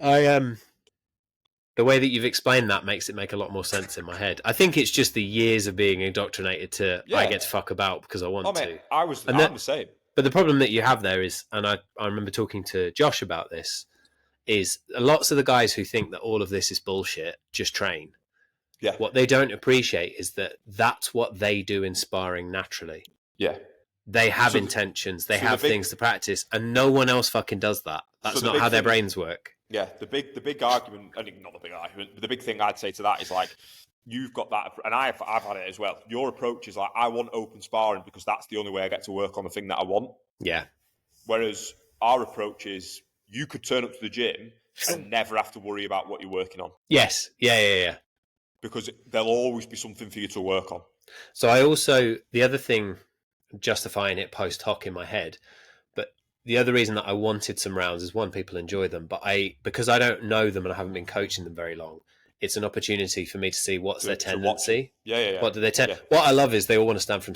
[SPEAKER 1] The way that you've explained that makes it make a lot more sense in my head. I think it's just the years of being indoctrinated to I get to fuck about because I want to.
[SPEAKER 2] I'm the same.
[SPEAKER 1] But the problem that you have there is, and I remember talking to Josh about this, is lots of the guys who think that all of this is bullshit just train.
[SPEAKER 2] Yeah.
[SPEAKER 1] What they don't appreciate is that that's what they do in sparring naturally.
[SPEAKER 2] Yeah.
[SPEAKER 1] They have
[SPEAKER 2] So
[SPEAKER 1] intentions, they
[SPEAKER 2] so the
[SPEAKER 1] have
[SPEAKER 2] big
[SPEAKER 1] things to practice, and no one else fucking does that.
[SPEAKER 2] so
[SPEAKER 1] That's
[SPEAKER 2] the
[SPEAKER 1] not
[SPEAKER 2] big
[SPEAKER 1] how their
[SPEAKER 2] thing
[SPEAKER 1] brains work.
[SPEAKER 2] Yeah, the big argument, I think not the big argument, but the big thing I'd say to that is like, you've got that, and I've had it as well. Your approach is like, I want open sparring because that's the only way I get to work on the thing that I want.
[SPEAKER 1] Yeah.
[SPEAKER 2] Whereas our approach is, you could turn up to the gym and never have to worry about what you're working on.
[SPEAKER 1] Yes. Yeah.
[SPEAKER 2] Because there'll always be something for you to work on.
[SPEAKER 1] So I also, the other thing, justifying it post hoc in my head, but the other reason that I wanted some rounds is, one, people enjoy them, but because I don't know them and I haven't been coaching them very long, it's an opportunity for me to see what's their tendency.
[SPEAKER 2] Yeah.
[SPEAKER 1] What do they What I love is they all want to start from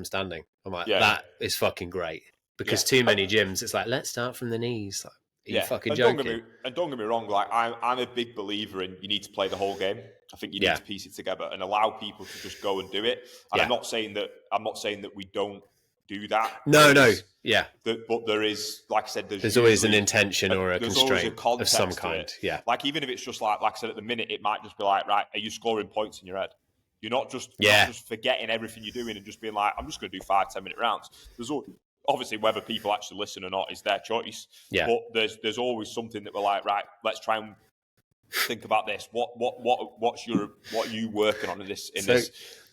[SPEAKER 1] standing. I'm like, that is fucking great, because too many gyms, it's like, let's start from the knees. Like, are you fucking joking?
[SPEAKER 2] Don't get me wrong, like I'm a big believer in, you need to play the whole game. I think you need to piece it together and allow people to just go and do it. And I'm not saying that we don't do that.
[SPEAKER 1] No.
[SPEAKER 2] But there is, like I said, there's
[SPEAKER 1] always an intention or a constraint
[SPEAKER 2] of
[SPEAKER 1] some kind. Yeah.
[SPEAKER 2] Like, even if it's just like I said, at the minute, it might just be like, right, are you scoring points in your head? You're not just forgetting everything you're doing and just being like, I'm just going to do 5-10 minute rounds. There's obviously, whether people actually listen or not is their choice.
[SPEAKER 1] Yeah.
[SPEAKER 2] But there's always something that we're like, right, let's try and think about this. What are you working on in this?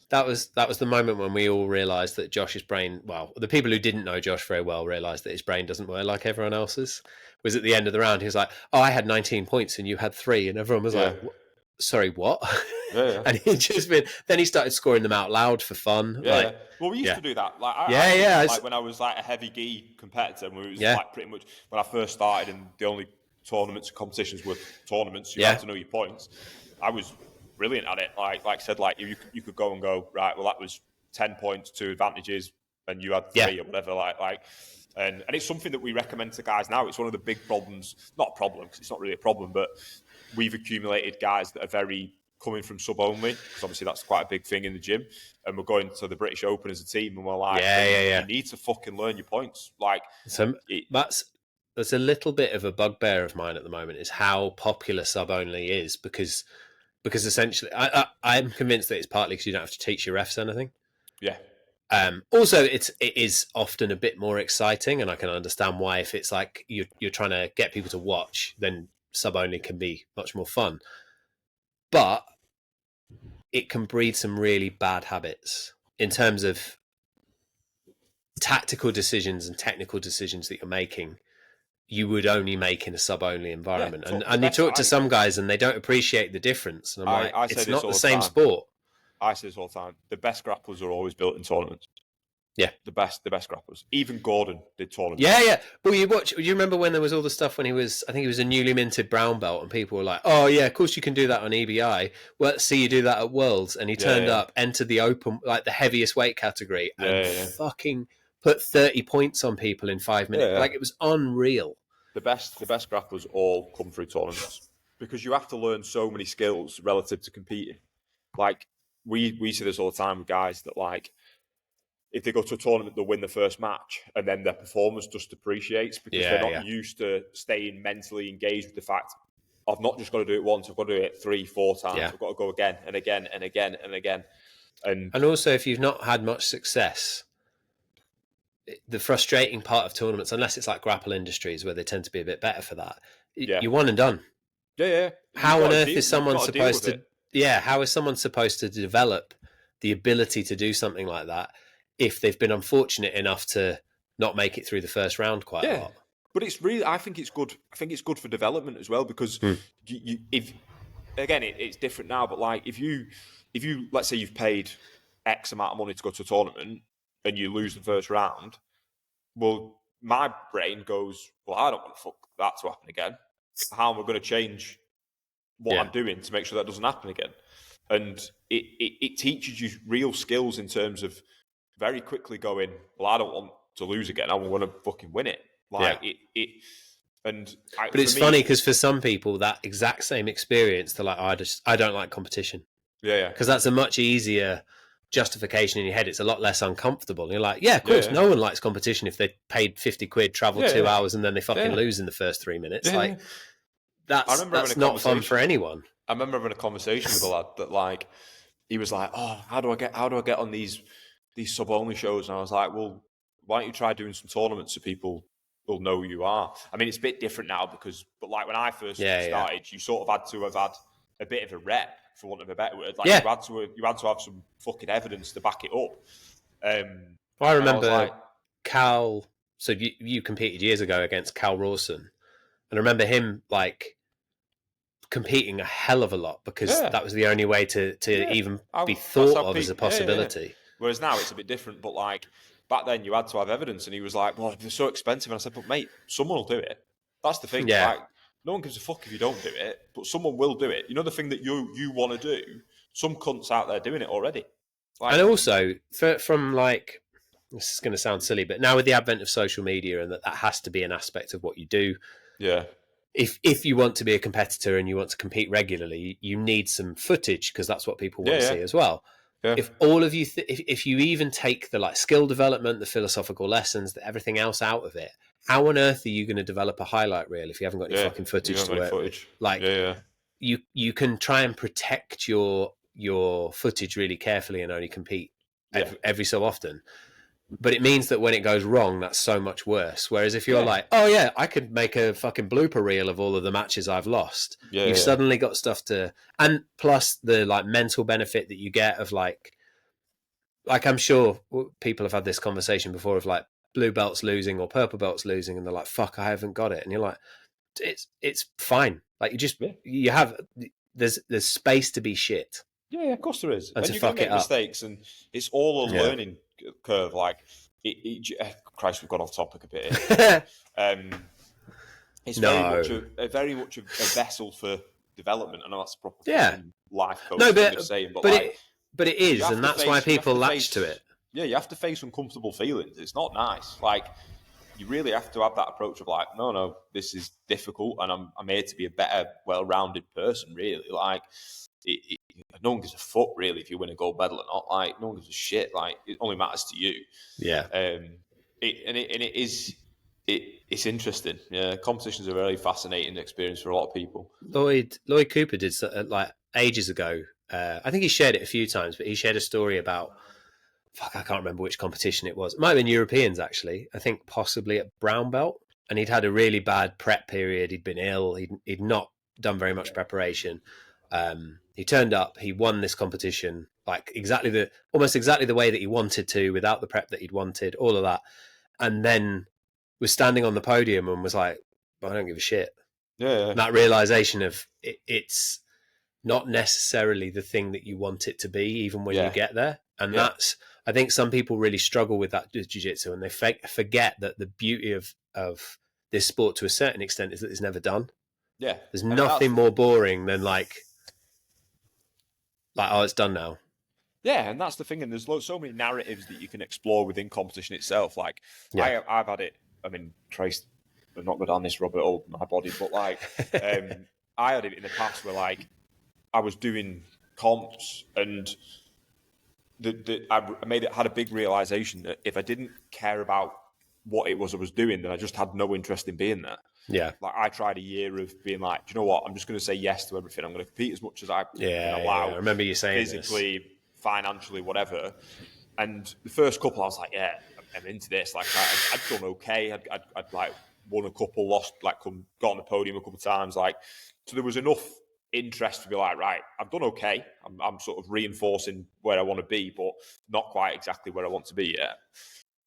[SPEAKER 1] That was the moment when we all realised that Josh's brain, well, the people who didn't know Josh very well realised that his brain doesn't work like everyone else's. Was at the end of the round, he was like, "Oh, I had 19 points and you had 3," and everyone was like, "Sorry, what?"
[SPEAKER 2] Yeah.
[SPEAKER 1] And then he started scoring them out loud for fun.
[SPEAKER 2] Yeah. Well, we used to do that. Like, like when I was like a heavy gi competitor, and we was like pretty much when I first started, and the only tournaments and competitions were tournaments. You had to know your points. I was brilliant at it. Like I said, like you could go and go, right, well, that was 10 points, 2 advantages, and you had 3 or whatever. And it's something that we recommend to guys now. It's one of the big problems, not a problem because it's not really a problem, but we've accumulated guys that are very coming from sub only, because obviously that's quite a big thing in the gym. And we're going to the British Open as a team, and we're like, you need to fucking learn your points. Like,
[SPEAKER 1] so that's a little bit of a bugbear of mine at the moment, is how popular sub only is, because essentially I'm convinced that it's partly because you don't have to teach your refs anything.
[SPEAKER 2] Yeah.
[SPEAKER 1] Also, it is often a bit more exciting, and I can understand why. If it's like you're trying to get people to watch, then sub only can be much more fun. But it can breed some really bad habits in terms of tactical decisions and technical decisions that you're making. You would only make in a sub-only environment. And you talk to some guys and they don't appreciate the difference. And I'm like, it's not the same sport.
[SPEAKER 2] I say this all the time. The best grapplers are always built in tournaments.
[SPEAKER 1] Yeah.
[SPEAKER 2] The best grapplers. Even Gordon did tournaments.
[SPEAKER 1] Yeah. Well, you remember when there was all the stuff when I think he was a newly minted brown belt, and people were like, oh yeah, of course you can do that on EBI. Well, let's see you do that at Worlds. And he turned up, entered the open, like the heaviest weight category, and fucking put 30 points on people in 5 minutes. Like, it was unreal.
[SPEAKER 2] The best grapplers all come through tournaments, because you have to learn so many skills relative to competing. Like, we see this all the time with guys that, like, if they go to a tournament, they'll win the first match, and then their performance just depreciates because they're not used to staying mentally engaged with the fact, I've not just got to do it once, I've got to do it 3-4 times. I've got to go again and again and again and again. And
[SPEAKER 1] also, if you've not had much success, the frustrating part of tournaments, unless it's like Grapple Industries where they tend to be a bit better for that, you're one and done. How on earth is someone supposed to? Yeah, how is someone supposed to develop the ability to do something like that if they've been unfortunate enough to not make it through the first round quite a lot?
[SPEAKER 2] But it's really, I think it's good. I think it's good for development as well, because if again, it's different now. But like, if you let's say you've paid X amount of money to go to a tournament and you lose the first round, well, my brain goes, well, I don't want to fuck that to happen again. How am I going to change what I'm doing to make sure that doesn't happen again? And it teaches you real skills in terms of very quickly going, well, I don't want to lose again. I want to fucking win it. Like but
[SPEAKER 1] it's funny because for some people, that exact same experience, they're like, I don't like competition.
[SPEAKER 2] Yeah.
[SPEAKER 1] Because that's a much easier justification in your head. It's a lot less uncomfortable. And you're like, of course, no one likes competition if they paid 50 quid, travel 2 hours, and then they fucking lose in the first 3 minutes. Like, that's not fun for anyone.
[SPEAKER 2] I remember having a conversation with a lad that like he was like, "Oh, how do I get on these sub only shows?" And I was like, "Well, why don't you try doing some tournaments so people will know who you are?" I mean, it's a bit different now but like when I first
[SPEAKER 1] Yeah, yeah,
[SPEAKER 2] started, you sort of had to have had a bit of a rep, for want of a better word. Like
[SPEAKER 1] yeah.
[SPEAKER 2] you had to have some fucking evidence to back it up.
[SPEAKER 1] Well, I
[SPEAKER 2] And I was
[SPEAKER 1] remember
[SPEAKER 2] like,
[SPEAKER 1] Cal. So you competed years ago against Cal Rawson, and I remember him like competing a hell of a lot because
[SPEAKER 2] yeah,
[SPEAKER 1] that was the only way to
[SPEAKER 2] yeah,
[SPEAKER 1] even be
[SPEAKER 2] that's
[SPEAKER 1] thought
[SPEAKER 2] how
[SPEAKER 1] of as a
[SPEAKER 2] people. Yeah, yeah, yeah.
[SPEAKER 1] possibility.
[SPEAKER 2] Whereas now it's a bit different. But like back then, you had to have evidence, and he was like, "Well, they're so expensive." And I said, "But mate, someone will do it. That's the thing.
[SPEAKER 1] Yeah,
[SPEAKER 2] Like, no one gives a fuck if you don't do it, but someone will do it. You know the thing that you want to do. Some cunts out there doing it already.
[SPEAKER 1] and
[SPEAKER 2] Like,
[SPEAKER 1] also from like this is going to sound silly, but now with the advent of social media and that has to be an aspect of what you do.
[SPEAKER 2] yeah,
[SPEAKER 1] If you want to be a competitor and you want to compete regularly, you need some footage because that's what people
[SPEAKER 2] yeah,
[SPEAKER 1] want to
[SPEAKER 2] yeah,
[SPEAKER 1] see as well.
[SPEAKER 2] yeah,
[SPEAKER 1] If all of you, if you even take the like skill development, the philosophical lessons, everything else out of it, how on earth are you going to develop a highlight reel if you haven't got any
[SPEAKER 2] yeah.
[SPEAKER 1] fucking
[SPEAKER 2] You
[SPEAKER 1] footage
[SPEAKER 2] don't
[SPEAKER 1] to
[SPEAKER 2] have any
[SPEAKER 1] work with?
[SPEAKER 2] footage.
[SPEAKER 1] Like
[SPEAKER 2] Yeah,
[SPEAKER 1] you can try and protect your footage really carefully and only compete
[SPEAKER 2] yeah,
[SPEAKER 1] every so often, but it means that when it goes wrong, that's so much worse. Whereas if you're
[SPEAKER 2] yeah,
[SPEAKER 1] like, oh yeah, I could make a fucking blooper reel of all of the matches I've lost,
[SPEAKER 2] yeah,
[SPEAKER 1] you've
[SPEAKER 2] yeah,
[SPEAKER 1] suddenly got stuff to, and plus the like mental benefit that you get of like I'm sure people have had this conversation before of like blue belts losing or purple belts losing, and they're like, fuck, I haven't got it, and you're like, it's fine. Like
[SPEAKER 2] yeah.
[SPEAKER 1] you have there's space to be shit
[SPEAKER 2] Yeah, yeah, of course there is,
[SPEAKER 1] and
[SPEAKER 2] and
[SPEAKER 1] to
[SPEAKER 2] you're going to
[SPEAKER 1] fuck it
[SPEAKER 2] make
[SPEAKER 1] up.
[SPEAKER 2] mistakes, and it's all a
[SPEAKER 1] Yeah.
[SPEAKER 2] learning curve. Like, Christ, we've gone off topic a bit here, but it's very much
[SPEAKER 1] No.
[SPEAKER 2] very much a vessel for development. I know that's a proper
[SPEAKER 1] Yeah.
[SPEAKER 2] fucking life
[SPEAKER 1] No,
[SPEAKER 2] coach thing of saying, but
[SPEAKER 1] but
[SPEAKER 2] like
[SPEAKER 1] it but it
[SPEAKER 2] you
[SPEAKER 1] is,
[SPEAKER 2] have
[SPEAKER 1] and
[SPEAKER 2] to
[SPEAKER 1] that's why
[SPEAKER 2] face, you have
[SPEAKER 1] people
[SPEAKER 2] to
[SPEAKER 1] latch to
[SPEAKER 2] face,
[SPEAKER 1] it.
[SPEAKER 2] yeah, you have to face uncomfortable feelings. It's not nice. Like you really have to have that approach of like, no, no, this is difficult, and I'm here to be a better, well-rounded person. Really, like no one gives a fuck really if you win a gold medal or not. Like no one gives a shit. Like it only matters to you.
[SPEAKER 1] Yeah.
[SPEAKER 2] It is it's interesting. Yeah, competitions are a really fascinating experience for a lot of people.
[SPEAKER 1] Lloyd Cooper did like ages ago. I think he shared it a few times, but he shared a story about fuck, I can't remember which competition it was. It might have been Europeans actually. I think possibly at brown belt, and he'd had a really bad prep period. He'd been ill. He'd not done very much preparation. He turned up. He won this competition like almost exactly the way that he wanted to, without the prep that he'd wanted, all of that, and then was standing on the podium and was like, "I don't give a shit."
[SPEAKER 2] Yeah,
[SPEAKER 1] And that realization of it's not necessarily the thing that you want it to be, even when you
[SPEAKER 2] yeah,
[SPEAKER 1] get there. And
[SPEAKER 2] yeah,
[SPEAKER 1] that's, I think some people really struggle with that jiu-jitsu, and they forget that the beauty of this sport to a certain extent is that it's never done.
[SPEAKER 2] yeah.
[SPEAKER 1] There's
[SPEAKER 2] And that's
[SPEAKER 1] nothing more boring than like oh, it's done now.
[SPEAKER 2] yeah, and that's the thing. And there's so many narratives that you can explore within competition itself. Like
[SPEAKER 1] Yeah.
[SPEAKER 2] I've had it. I mean, Christ, I'm not go down this rabbit hole, my body, but like I had it in the past where like I was doing comps and I had a big realization that if I didn't care about what it was I was doing, then I just had no interest in being there.
[SPEAKER 1] Yeah.
[SPEAKER 2] Like I tried a year of being like, do you know what? I'm just going to say yes to everything. I'm going to compete as much as I can
[SPEAKER 1] Yeah. I
[SPEAKER 2] allow,
[SPEAKER 1] remember you saying this.
[SPEAKER 2] physically, financially, whatever. And the first couple, I was like, yeah, I'm into this. Like I'd done okay. I'd like won a couple, lost, like got on the podium a couple of times. Like so, there was enough interest to be like, right, I've done okay. I'm sort of reinforcing where I want to be, but not quite exactly where I want to be yet.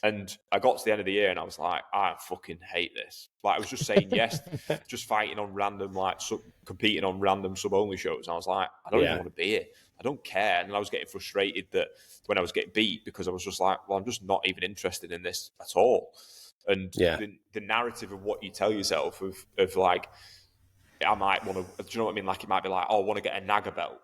[SPEAKER 2] And I got to the end of the year and I was like, I fucking hate this. Like I was just saying yes, just fighting on random, like competing on random sub only shows. And I was like, I don't even
[SPEAKER 1] Yeah.
[SPEAKER 2] want to be here. I don't care. And I was getting frustrated that when I was getting beat because I was just like, well, I'm just not even interested in this at all. And
[SPEAKER 1] Yeah.
[SPEAKER 2] the narrative of what you tell yourself of like, I might want to, do you know what I mean? Like it might be like, oh, I want to get a Naga belt,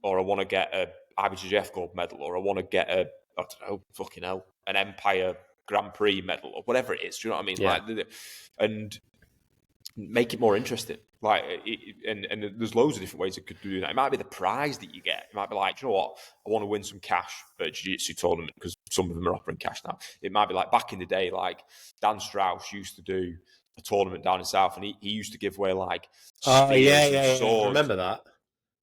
[SPEAKER 2] or I want to get a IBJJF gold medal, or I want to get I don't know, fucking hell, an Empire Grand Prix medal, or whatever it is. Do you know what I mean?
[SPEAKER 1] Yeah.
[SPEAKER 2] Like, and make it more interesting. Like, and there's loads of different ways it could do that. It might be the prize that you get. It might be like, do you know what? I want to win some cash at a jiu-jitsu tournament because some of them are offering cash now. It might be like back in the day, like Dan Strauss used to do a tournament down in South, and he used to give away like
[SPEAKER 1] Oh yeah,
[SPEAKER 2] spears and
[SPEAKER 1] yeah, yeah. I
[SPEAKER 2] swords.
[SPEAKER 1] remember that.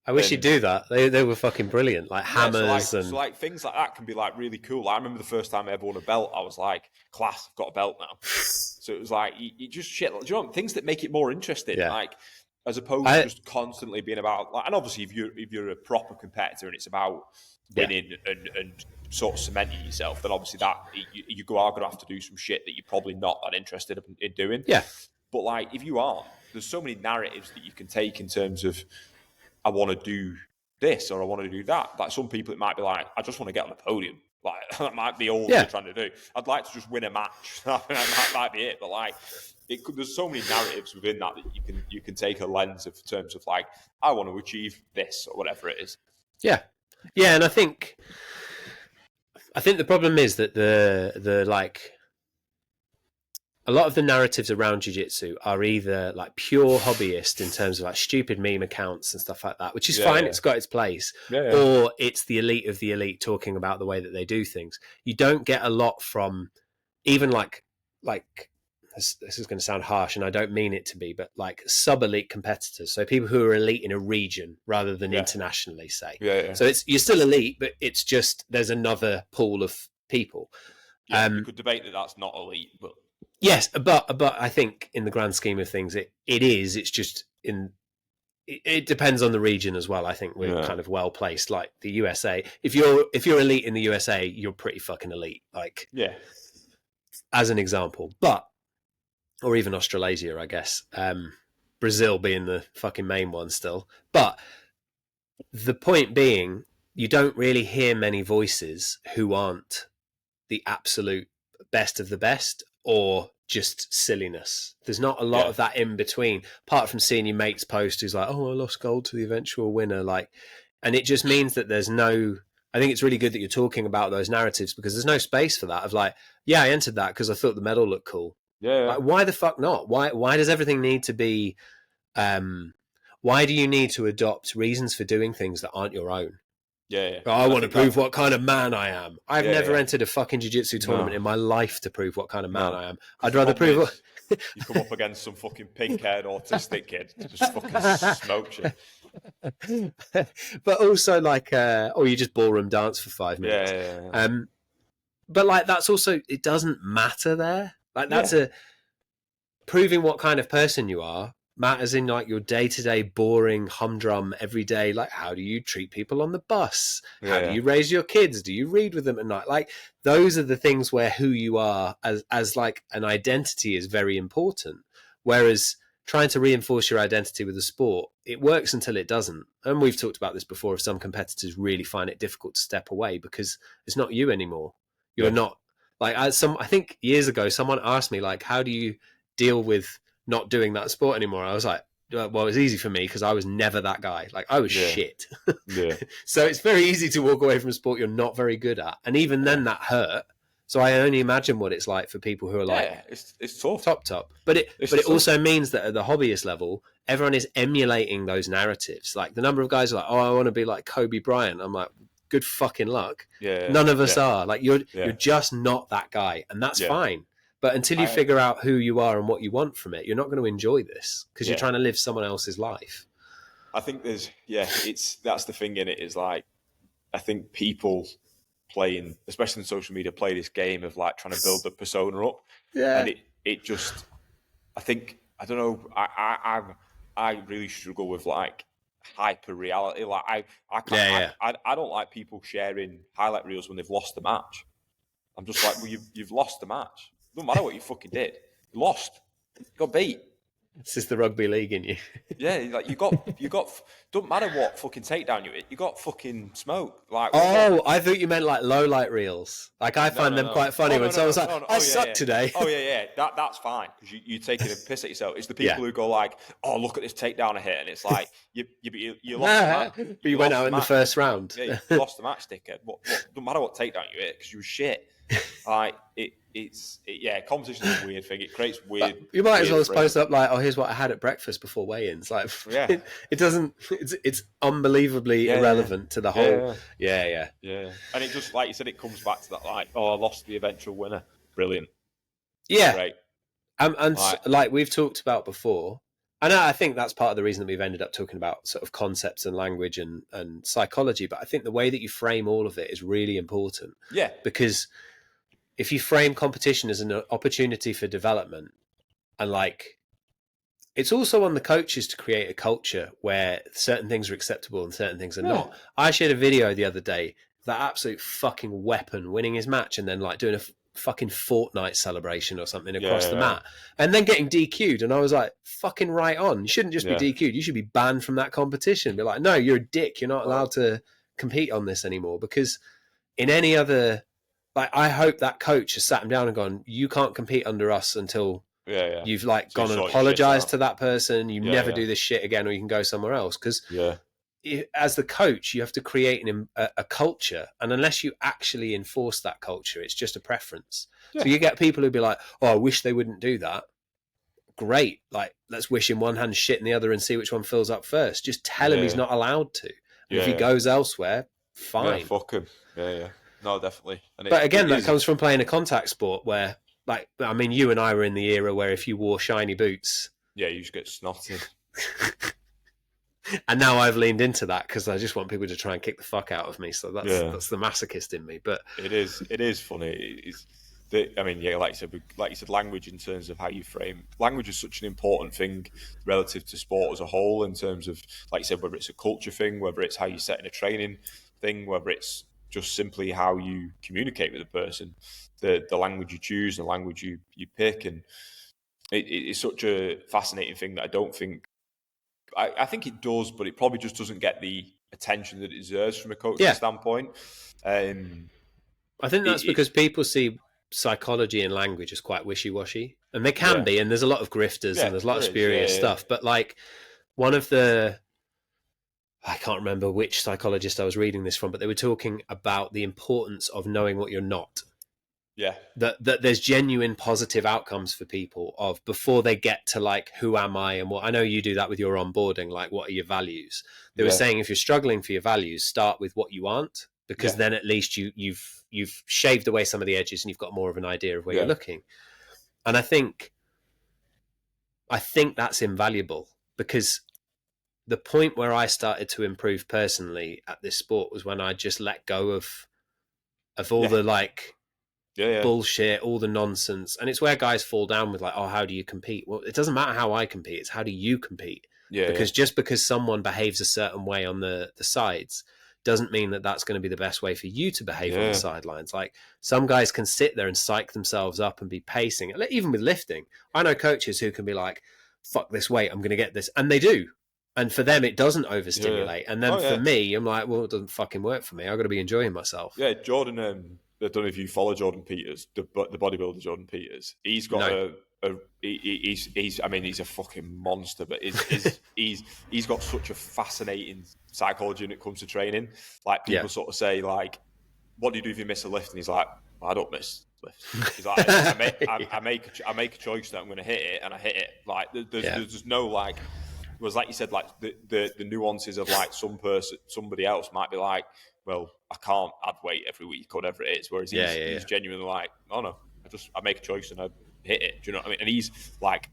[SPEAKER 1] I wish you'd do that. They were fucking brilliant. Like hammers
[SPEAKER 2] so like things like that can be like really cool. I remember the first time I ever won a belt, I was like, class, I've got a belt now. So it was like, you just shit. Do you know, things that make it more interesting.
[SPEAKER 1] Yeah.
[SPEAKER 2] Like, as opposed to just constantly being about, like, and obviously if you're a proper competitor and it's about winning and sort of cementing yourself, then obviously that you are going to have to do some shit that you're probably not that interested in doing.
[SPEAKER 1] Yeah.
[SPEAKER 2] But like, if you aren't, there's so many narratives that you can take in terms of, I want to do this or I want to do that. Like some people, it might be like, I just want to get on the podium. Like that might be all they're trying to do. I'd like to just win a match. That might be it. But like, there's so many narratives within that you can take a lens of terms of like, I want to achieve this or whatever it is.
[SPEAKER 1] Yeah, yeah, and I think the problem is that the like a lot of the narratives around jiu-jitsu are either like pure hobbyist in terms of like stupid meme accounts and stuff like that, which is fine. It's got its place. Or it's the elite of the elite talking about the way that they do things. You don't get a lot from even like this is going to sound harsh and I don't mean it to be, but like sub-elite competitors. So people who are elite in a region rather than internationally, say. So you're still elite, but it's just there's another pool of people.
[SPEAKER 2] You could debate that that's not elite, but...
[SPEAKER 1] Yes, but I think in the grand scheme of things, it is. It's just it depends on the region as well. I think we're kind of well placed. Like the USA, if you're elite in the USA, you're pretty fucking elite. Like as an example, or even Australasia, I guess. Brazil being the fucking main one still. But the point being, you don't really hear many voices who aren't the absolute best of the best or just silliness. There's not a lot of that in between, apart from seeing your mate's post who's like, oh, I lost gold to the eventual winner. Like, and it just means that there's no... I think it's really good that you're talking about those narratives because there's no space for that of like, yeah, I entered that because I thought the medal looked cool. Like, why the fuck not? Why does everything need to be... why do you need to adopt reasons for doing things that aren't your own? I want to prove what kind of man I am. I've never entered a fucking jiu-jitsu tournament in my life to prove what kind of man I am. I'd rather prove...
[SPEAKER 2] you come up against some fucking pig-haired autistic kid to just fucking smoke you.
[SPEAKER 1] But also like... or you just ballroom dance for 5 minutes. But like that's also... It doesn't matter there. Like that's proving what kind of person you are matters in like your day-to-day boring humdrum every day. Like, how do you treat people on the bus? How do you raise your kids? Do you read with them at night? Like, those are the things where who you are as like an identity is very important. Whereas trying to reinforce your identity with a sport, it works until it doesn't. And we've talked about this before. If some competitors really find it difficult to step away because it's not you anymore. You're not like I think years ago someone asked me like, how do you deal with not doing that sport anymore? I was like, well, it was easy for me because I was never that guy. Like I was shit. So it's very easy to walk away from a sport you're not very good at. And even then that hurt. So I only imagine what it's like for people who are like,
[SPEAKER 2] it's tough.
[SPEAKER 1] Top. But it also means that at the hobbyist level, everyone is emulating those narratives. Like the number of guys are like, oh, I want to be like Kobe Bryant. I'm like, good fucking luck. None of us are. Like you're just not that guy. And that's fine. But until you figure out who you are and what you want from it, you're not going to enjoy this because you're trying to live someone else's life.
[SPEAKER 2] I think there's, that's the thing in it is like, I think people playing, especially in social media, play this game of like trying to build the persona up. And it just, I think, I don't know, I really struggle with like hyper reality. Like I can't, I don't like people sharing highlight reels when they've lost the match. I'm just like, well, you've lost the match. Doesn't matter what you fucking did. You lost. You got beat.
[SPEAKER 1] It's just the rugby league in you.
[SPEAKER 2] Like you got. Don't matter what fucking takedown you hit. You got fucking smoke. Like
[SPEAKER 1] I thought you meant like low light reels. Like I find them quite funny when someone's like, "I suck today."
[SPEAKER 2] Oh yeah. That's fine because you're taking a piss at yourself. It's the people who go like, "Oh, look at this takedown I hit," and it's like you lost the match.
[SPEAKER 1] But you went out in the first round.
[SPEAKER 2] Yeah, you lost the match, dickhead. Don't matter what takedown you hit because you were shit. Like competition is a weird thing. It creates weird.
[SPEAKER 1] You might as well post up like, "Oh, here's what I had at breakfast before weigh-ins." Like, it doesn't. It's unbelievably irrelevant to the whole. Yeah.
[SPEAKER 2] And it just like you said, it comes back to that like, "Oh, I lost the eventual winner." Brilliant.
[SPEAKER 1] Yeah.
[SPEAKER 2] Great.
[SPEAKER 1] And like we've talked about before, And I think that's part of the reason that we've ended up talking about sort of concepts and language and psychology. But I think the way that you frame all of it is really important,
[SPEAKER 2] Yeah.
[SPEAKER 1] because if you frame competition as an opportunity for development, and like, it's also on the coaches to create a culture where certain things are acceptable and certain things are not. I shared a video the other day, that absolute fucking weapon winning his match and then like doing a fucking Fortnite celebration or something across the mat and then getting DQ'd. And I was like, fucking right on. You shouldn't just be DQ'd. You should be banned from that competition. Be like, no, you're a dick. You're not allowed to compete on this anymore. Because in any other, like, I hope that coach has sat him down and gone, you can't compete under us until you've like
[SPEAKER 2] So
[SPEAKER 1] gone and apologized to that person. You never
[SPEAKER 2] yeah.
[SPEAKER 1] do this shit again, or you can go somewhere else. Because
[SPEAKER 2] Yeah.
[SPEAKER 1] as the coach, you have to create a culture, and unless you actually enforce that culture, it's just a preference.
[SPEAKER 2] Yeah.
[SPEAKER 1] So you get people who be like, "Oh, I wish they wouldn't do that." Great, like, let's wish him one hand shit in the other and see which one fills up first. Just tell him he's not allowed to, and if he goes elsewhere, fine.
[SPEAKER 2] Yeah, fuck him. Yeah. No, definitely. And
[SPEAKER 1] but again, that comes from playing a contact sport where, like, I mean, you and I were in the era where if you wore shiny boots,
[SPEAKER 2] you just get snotted.
[SPEAKER 1] And now I've leaned into that because I just want people to try and kick the fuck out of me. So that's the masochist in me. But
[SPEAKER 2] it is funny. Like you said, language in terms of how you frame language is such an important thing relative to sport as a whole. In terms of, like you said, whether it's a culture thing, whether it's how you set in a training thing, whether it's just simply how you communicate with a person, the language you choose, the language you pick, and it's such a fascinating thing that I don't think. I think it does, but it probably just doesn't get the attention that it deserves from a coaching standpoint.
[SPEAKER 1] I think that's because people see psychology and language as quite wishy-washy, and they can be, and there's a lot of grifters and there's a lot of spurious stuff. But like, one of the, I can't remember which psychologist I was reading this from, but they were talking about the importance of knowing what you're not.
[SPEAKER 2] Yeah.
[SPEAKER 1] That there's genuine positive outcomes for people of before they get to like, who am I and what. I know you do that with your onboarding, like, what are your values? They were saying if you're struggling for your values, start with what you aren't, because then at least you've shaved away some of the edges and you've got more of an idea of where you're looking. And I think that's invaluable, because the point where I started to improve personally at this sport was when I just let go of all the like bullshit, all the nonsense. And it's where guys fall down with like, oh, how do you compete? Well, it doesn't matter how I compete, it's how do you compete? Because just because someone behaves a certain way on the sides doesn't mean that that's going to be the best way for you to behave on the sidelines. Like, some guys can sit there and psych themselves up and be pacing, even with lifting. I know coaches who can be like, fuck this weight, I'm going to get this, and they do. And for them, it doesn't overstimulate. And then for me, I'm like, well, it doesn't fucking work for me. I've got to be enjoying myself.
[SPEAKER 2] Yeah, Jordan, I don't know if you follow Jordan Peters, the bodybuilder Jordan Peters. He's got he's a fucking monster, but he's got such a fascinating psychology when it comes to training. Like, people sort of say, like, what do you do if you miss a lift? And he's like, I don't miss lifts. He's like, I make a choice that I'm going to hit it, and I hit it. Like, there's no like. Was like you said, like the nuances of like somebody else might be like, well, I can't add weight every week or whatever it is. Whereas he's genuinely like, oh no, I make a choice and I hit it. Do you know what I mean? And he's like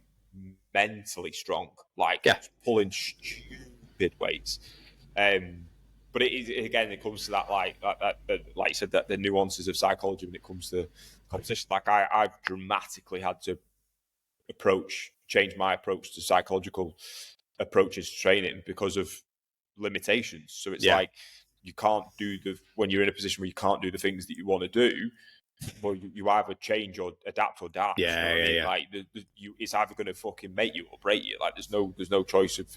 [SPEAKER 2] mentally strong, like pulling stupid weights. But it comes to that like you said, that the nuances of psychology when it comes to competition. Like, I've dramatically had to change my approach to psychological approaches to training because of limitations. So it's like, you can't do when you're in a position where you can't do the things that you want to do, well, you either change or adapt or die. Like, it's either going to fucking make you or break you. Like, there's no choice of,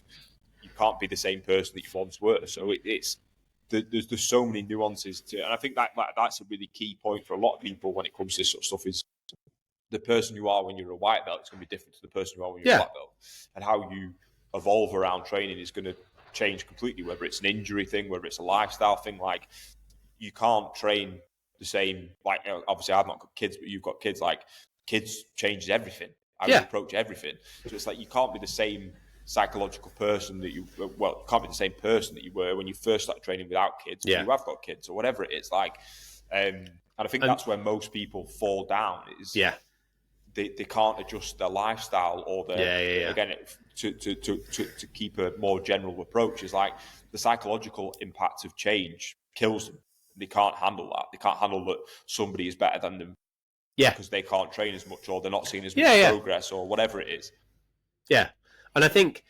[SPEAKER 2] you can't be the same person that you once were. So there's so many nuances to it. And I think that's a really key point for a lot of people when it comes to this sort of stuff, is the person you are when you're a white belt is going to be different to the person you are when you're a black belt. And how you evolve around training is going to change completely, whether it's an injury thing, whether it's a lifestyle thing. Like, you can't train the same. Like, obviously I've not got kids, but you've got kids. Like, kids changes everything, how you approach everything. So it's like, you can't be the same psychological person that you can't be the same person that you were when you first started training without kids, you have got kids or whatever it is. Like, and I think that's where most people fall down, is they can't adjust their lifestyle or their
[SPEAKER 1] Yeah.
[SPEAKER 2] again to keep a more general approach. Is like the psychological impact of change kills them. They can't handle that. They can't handle that somebody is better than them
[SPEAKER 1] Yeah.
[SPEAKER 2] because they can't train as much or they're not seeing as much
[SPEAKER 1] Yeah.
[SPEAKER 2] progress or whatever it is.
[SPEAKER 1] Yeah. And I think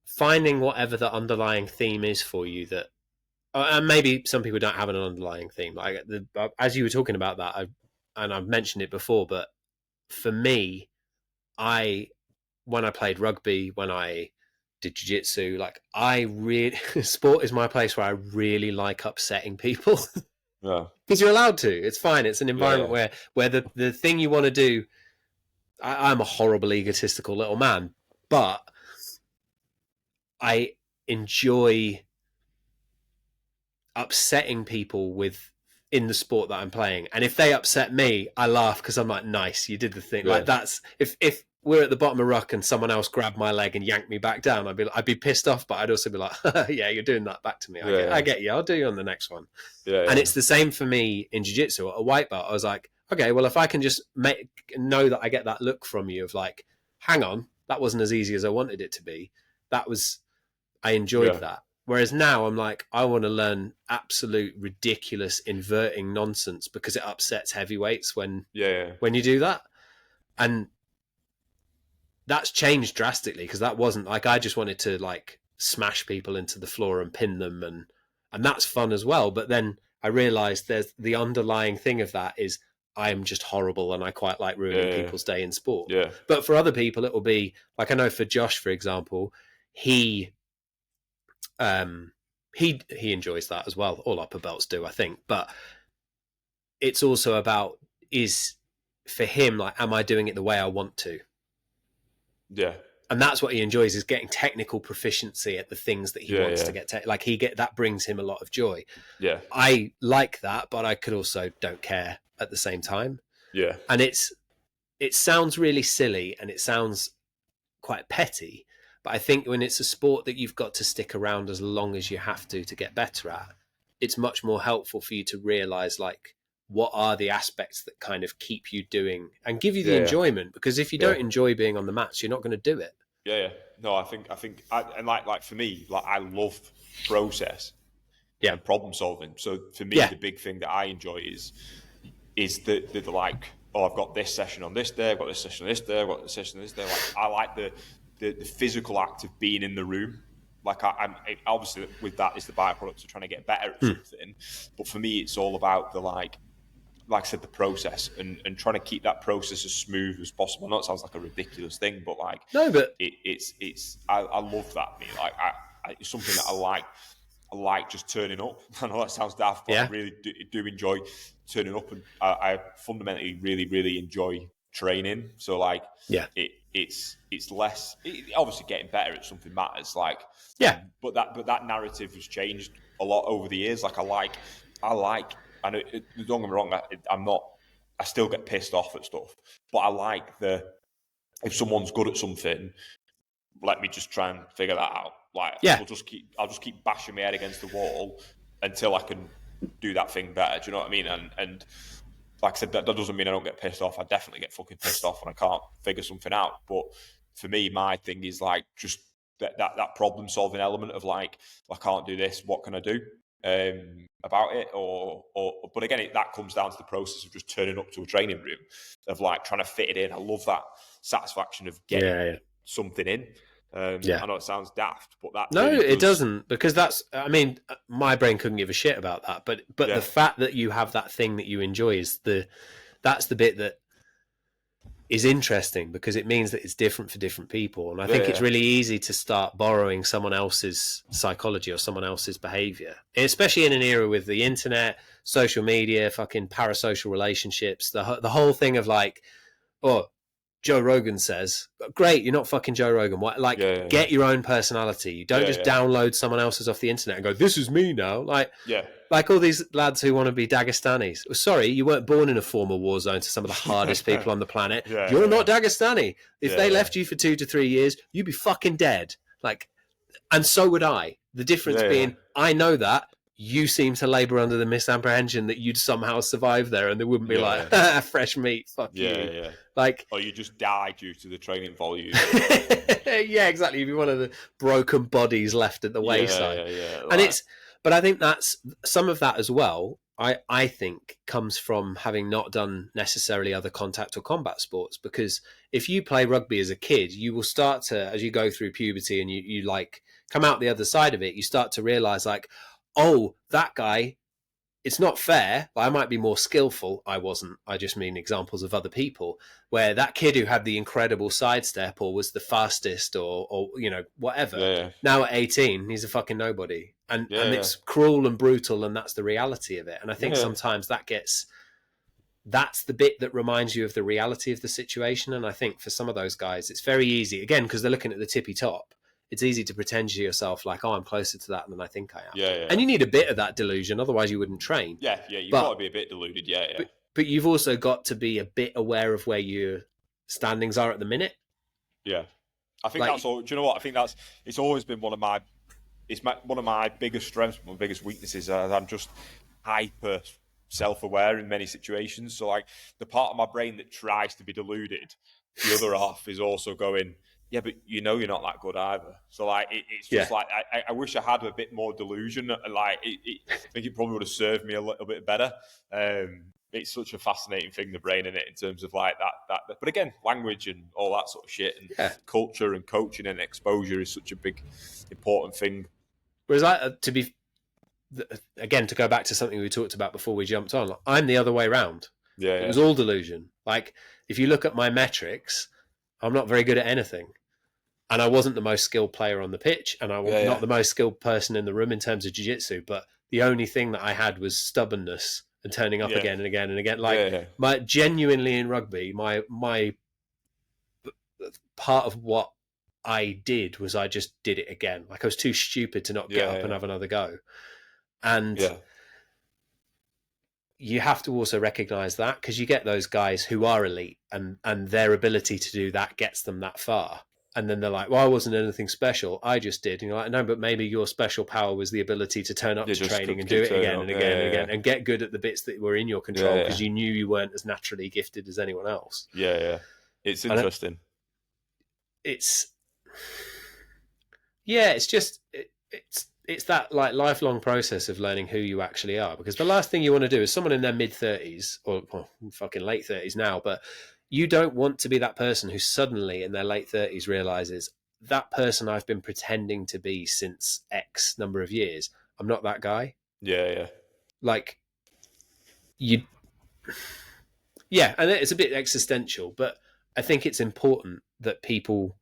[SPEAKER 1] finding whatever the underlying theme is for you that, and maybe some people don't have an underlying theme. Like as you were talking about that, and I've mentioned it before, but for me, when I played rugby, when I did jiu-jitsu, like I really sport is my place where I really like upsetting people.
[SPEAKER 2] Yeah.
[SPEAKER 1] Because you're allowed to. It's fine. It's an environment
[SPEAKER 2] Yeah.
[SPEAKER 1] where the thing you want to do. I'm a horrible egotistical little man, but I enjoy upsetting people in the sport that I'm playing. And if they upset me, I laugh because I'm like, nice, you did the thing.
[SPEAKER 2] Yeah.
[SPEAKER 1] Like that's if we're at the bottom of ruck and someone else grabbed my leg and yanked me back down, I'd be pissed off, but I'd also be like, yeah, you're doing that back to me. I get you. I'll do you on the next one.
[SPEAKER 2] Yeah.
[SPEAKER 1] And it's the same for me in jiu-jitsu. At a white belt, I was like, okay, well, if I can just know that I get that look from you of like, hang on, that wasn't as easy as I wanted it to be. I enjoyed that. Whereas now I'm like, I want to learn absolute ridiculous inverting nonsense because it upsets heavyweights when you do that. And that's changed drastically because that wasn't like, I just wanted to like smash people into the floor and pin them and that's fun as well. But then I realized there's the underlying thing of that is I'm just horrible and I quite like ruining people's day in sport.
[SPEAKER 2] Yeah.
[SPEAKER 1] But for other people, it will be like, I know for Josh, for example, he enjoys that as well. All upper belts do, I think. But it's also about, is for him, like, am I doing it the way I want to?
[SPEAKER 2] Yeah.
[SPEAKER 1] And that's what he enjoys, is getting technical proficiency at the things that he wants to get. That brings him a lot of joy.
[SPEAKER 2] Yeah.
[SPEAKER 1] I like that, but I could also don't care at the same time.
[SPEAKER 2] Yeah.
[SPEAKER 1] And it sounds really silly and it sounds quite petty, but I think when it's a sport that you've got to stick around as long as you have to get better at, it's much more helpful for you to realize like what are the aspects that kind of keep you doing and give you the enjoyment. Because if you don't enjoy being on the mats, you're not going to do it.
[SPEAKER 2] Yeah. No, I think, and like for me, like I love process and problem solving. So for me, the big thing that I enjoy is the like, oh, I've got this session on this day, I've got this session on this day, I've got this session on this day. Like I like the physical act of being in the room. Like I'm obviously with that is the byproduct of trying to get better at something. But for me, it's all about the like I said, the process and trying to keep that process as smooth as possible. I know it sounds like a ridiculous thing, but like
[SPEAKER 1] no, but
[SPEAKER 2] I love that. Me, like it's something that I like. I like just turning up. I know that sounds daft, but I really do enjoy turning up, and I fundamentally really enjoy training. So like, it's less. Obviously, getting better at something matters. Like, but that narrative has changed a lot over the years. Like, I like. I know. Don't get me wrong. I'm not. I still get pissed off at stuff, but I like if someone's good at something, let me just try and figure that out. Like, I'll just keep bashing my head against the wall until I can do that thing better. Do you know what I mean? And like I said, that doesn't mean I don't get pissed off. I definitely get fucking pissed off when I can't figure something out. But for me, my thing is like just that problem solving element of like, I can't do this. What can I do about it? But again, that comes down to the process of just turning up to a training room, of like trying to fit it in. I love that satisfaction of getting something in. I know it sounds daft, but that
[SPEAKER 1] no,
[SPEAKER 2] really
[SPEAKER 1] it doesn't, because that's, I mean, my brain couldn't give a shit about that, but the fact that you have that thing that you enjoy that's the bit that is interesting, because it means that it's different for different people. And I think it's really easy to start borrowing someone else's psychology or someone else's behavior, especially in an era with the internet, social media, fucking parasocial relationships, the whole thing of like, oh, Joe Rogan says, great, you're not fucking Joe Rogan. Get your own personality. You don't just download someone else's off the internet and go, this is me now. Like all these lads who want to be Dagestanis. Sorry, you weren't born in a former war zone to some of the hardest people on the planet. You're not Dagestani. If they left you for 2 to 3 years, you'd be fucking dead. Like, and so would I. The difference being, I know that. you seem to labour under the misapprehension that you'd somehow survive there, and they wouldn't be like,
[SPEAKER 2] Yeah,
[SPEAKER 1] fresh meat, fuck
[SPEAKER 2] yeah,
[SPEAKER 1] you.
[SPEAKER 2] yeah.
[SPEAKER 1] Like,
[SPEAKER 2] Or you just die due to the training volume.
[SPEAKER 1] yeah, exactly. You'd be one of the broken bodies left at the wayside.
[SPEAKER 2] Yeah.
[SPEAKER 1] And
[SPEAKER 2] Like,
[SPEAKER 1] it's, but I think that's some of that as well. I think comes from having not done necessarily other contact or combat sports, because if you play rugby as a kid, you will start to, as you go through puberty and you like come out the other side of it, you start to realize like, oh, that guy, it's not fair. I might be more skillful. I wasn't. I just mean examples of other people where that kid who had the incredible sidestep or was the fastest or you know, whatever.
[SPEAKER 2] yeah,
[SPEAKER 1] Now at 18, he's a fucking nobody. And
[SPEAKER 2] yeah,
[SPEAKER 1] it's cruel and brutal, and that's the reality of it. And I think
[SPEAKER 2] yeah,
[SPEAKER 1] sometimes that's the bit that reminds you of the reality of the situation. And I think for some of those guys, it's very easy, again, because they're looking at the tippy top. It's easy to pretend to yourself like, oh, I'm closer to that than I think I am.
[SPEAKER 2] yeah.
[SPEAKER 1] And you need a bit of that delusion, otherwise you wouldn't train.
[SPEAKER 2] Yeah, you've got
[SPEAKER 1] But
[SPEAKER 2] to be a bit deluded. Yeah.
[SPEAKER 1] but you've also got to be a bit aware of where your standings are at the minute.
[SPEAKER 2] Yeah. I think
[SPEAKER 1] Like,
[SPEAKER 2] that's all. Do you know what? I think it's always been one of my biggest strengths, my biggest weaknesses. I'm just hyper self-aware in many situations. So like the part of my brain that tries to be deluded, the other half is also going, yeah, but you know you're not that good either. So like it's just like I wish I had a bit more delusion. Like I think it probably would have served me a little bit better. It's such a fascinating thing, the brain, in it, in terms of like that. But again, language and all that sort of shit, and culture and coaching and exposure is such a big, important thing.
[SPEAKER 1] Whereas again, to go back to something we talked about before we jumped on, I'm the other way around.
[SPEAKER 2] Yeah,
[SPEAKER 1] it was all delusion. Like if you look at my metrics, I'm not very good at anything. And I wasn't the most skilled player on the pitch, and I was not the most skilled person in the room in terms of jiu-jitsu, but the only thing that I had was stubbornness and turning up again and again and again. Like my genuinely in rugby, my part of what I did was I just did it again. Like I was too stupid to not get up and have another go. And you have to also recognize that, because you get those guys who are elite and their ability to do that gets them that far. And then they're like, well, I wasn't anything special. I just did. And you're like, no, but maybe your special power was the ability to turn up to training and do it again and again and again and get good at the bits that were in your control because you knew you weren't as naturally gifted as anyone else.
[SPEAKER 2] Yeah. It's interesting.
[SPEAKER 1] It's just, it's that like lifelong process of learning who you actually are, because the last thing you want to do is someone in their mid-30s or fucking late 30s now, but you don't want to be that person who suddenly in their late 30s realizes that person I've been pretending to be since X number of years, I'm not that guy.
[SPEAKER 2] Yeah.
[SPEAKER 1] Like and it's a bit existential, but I think it's important that people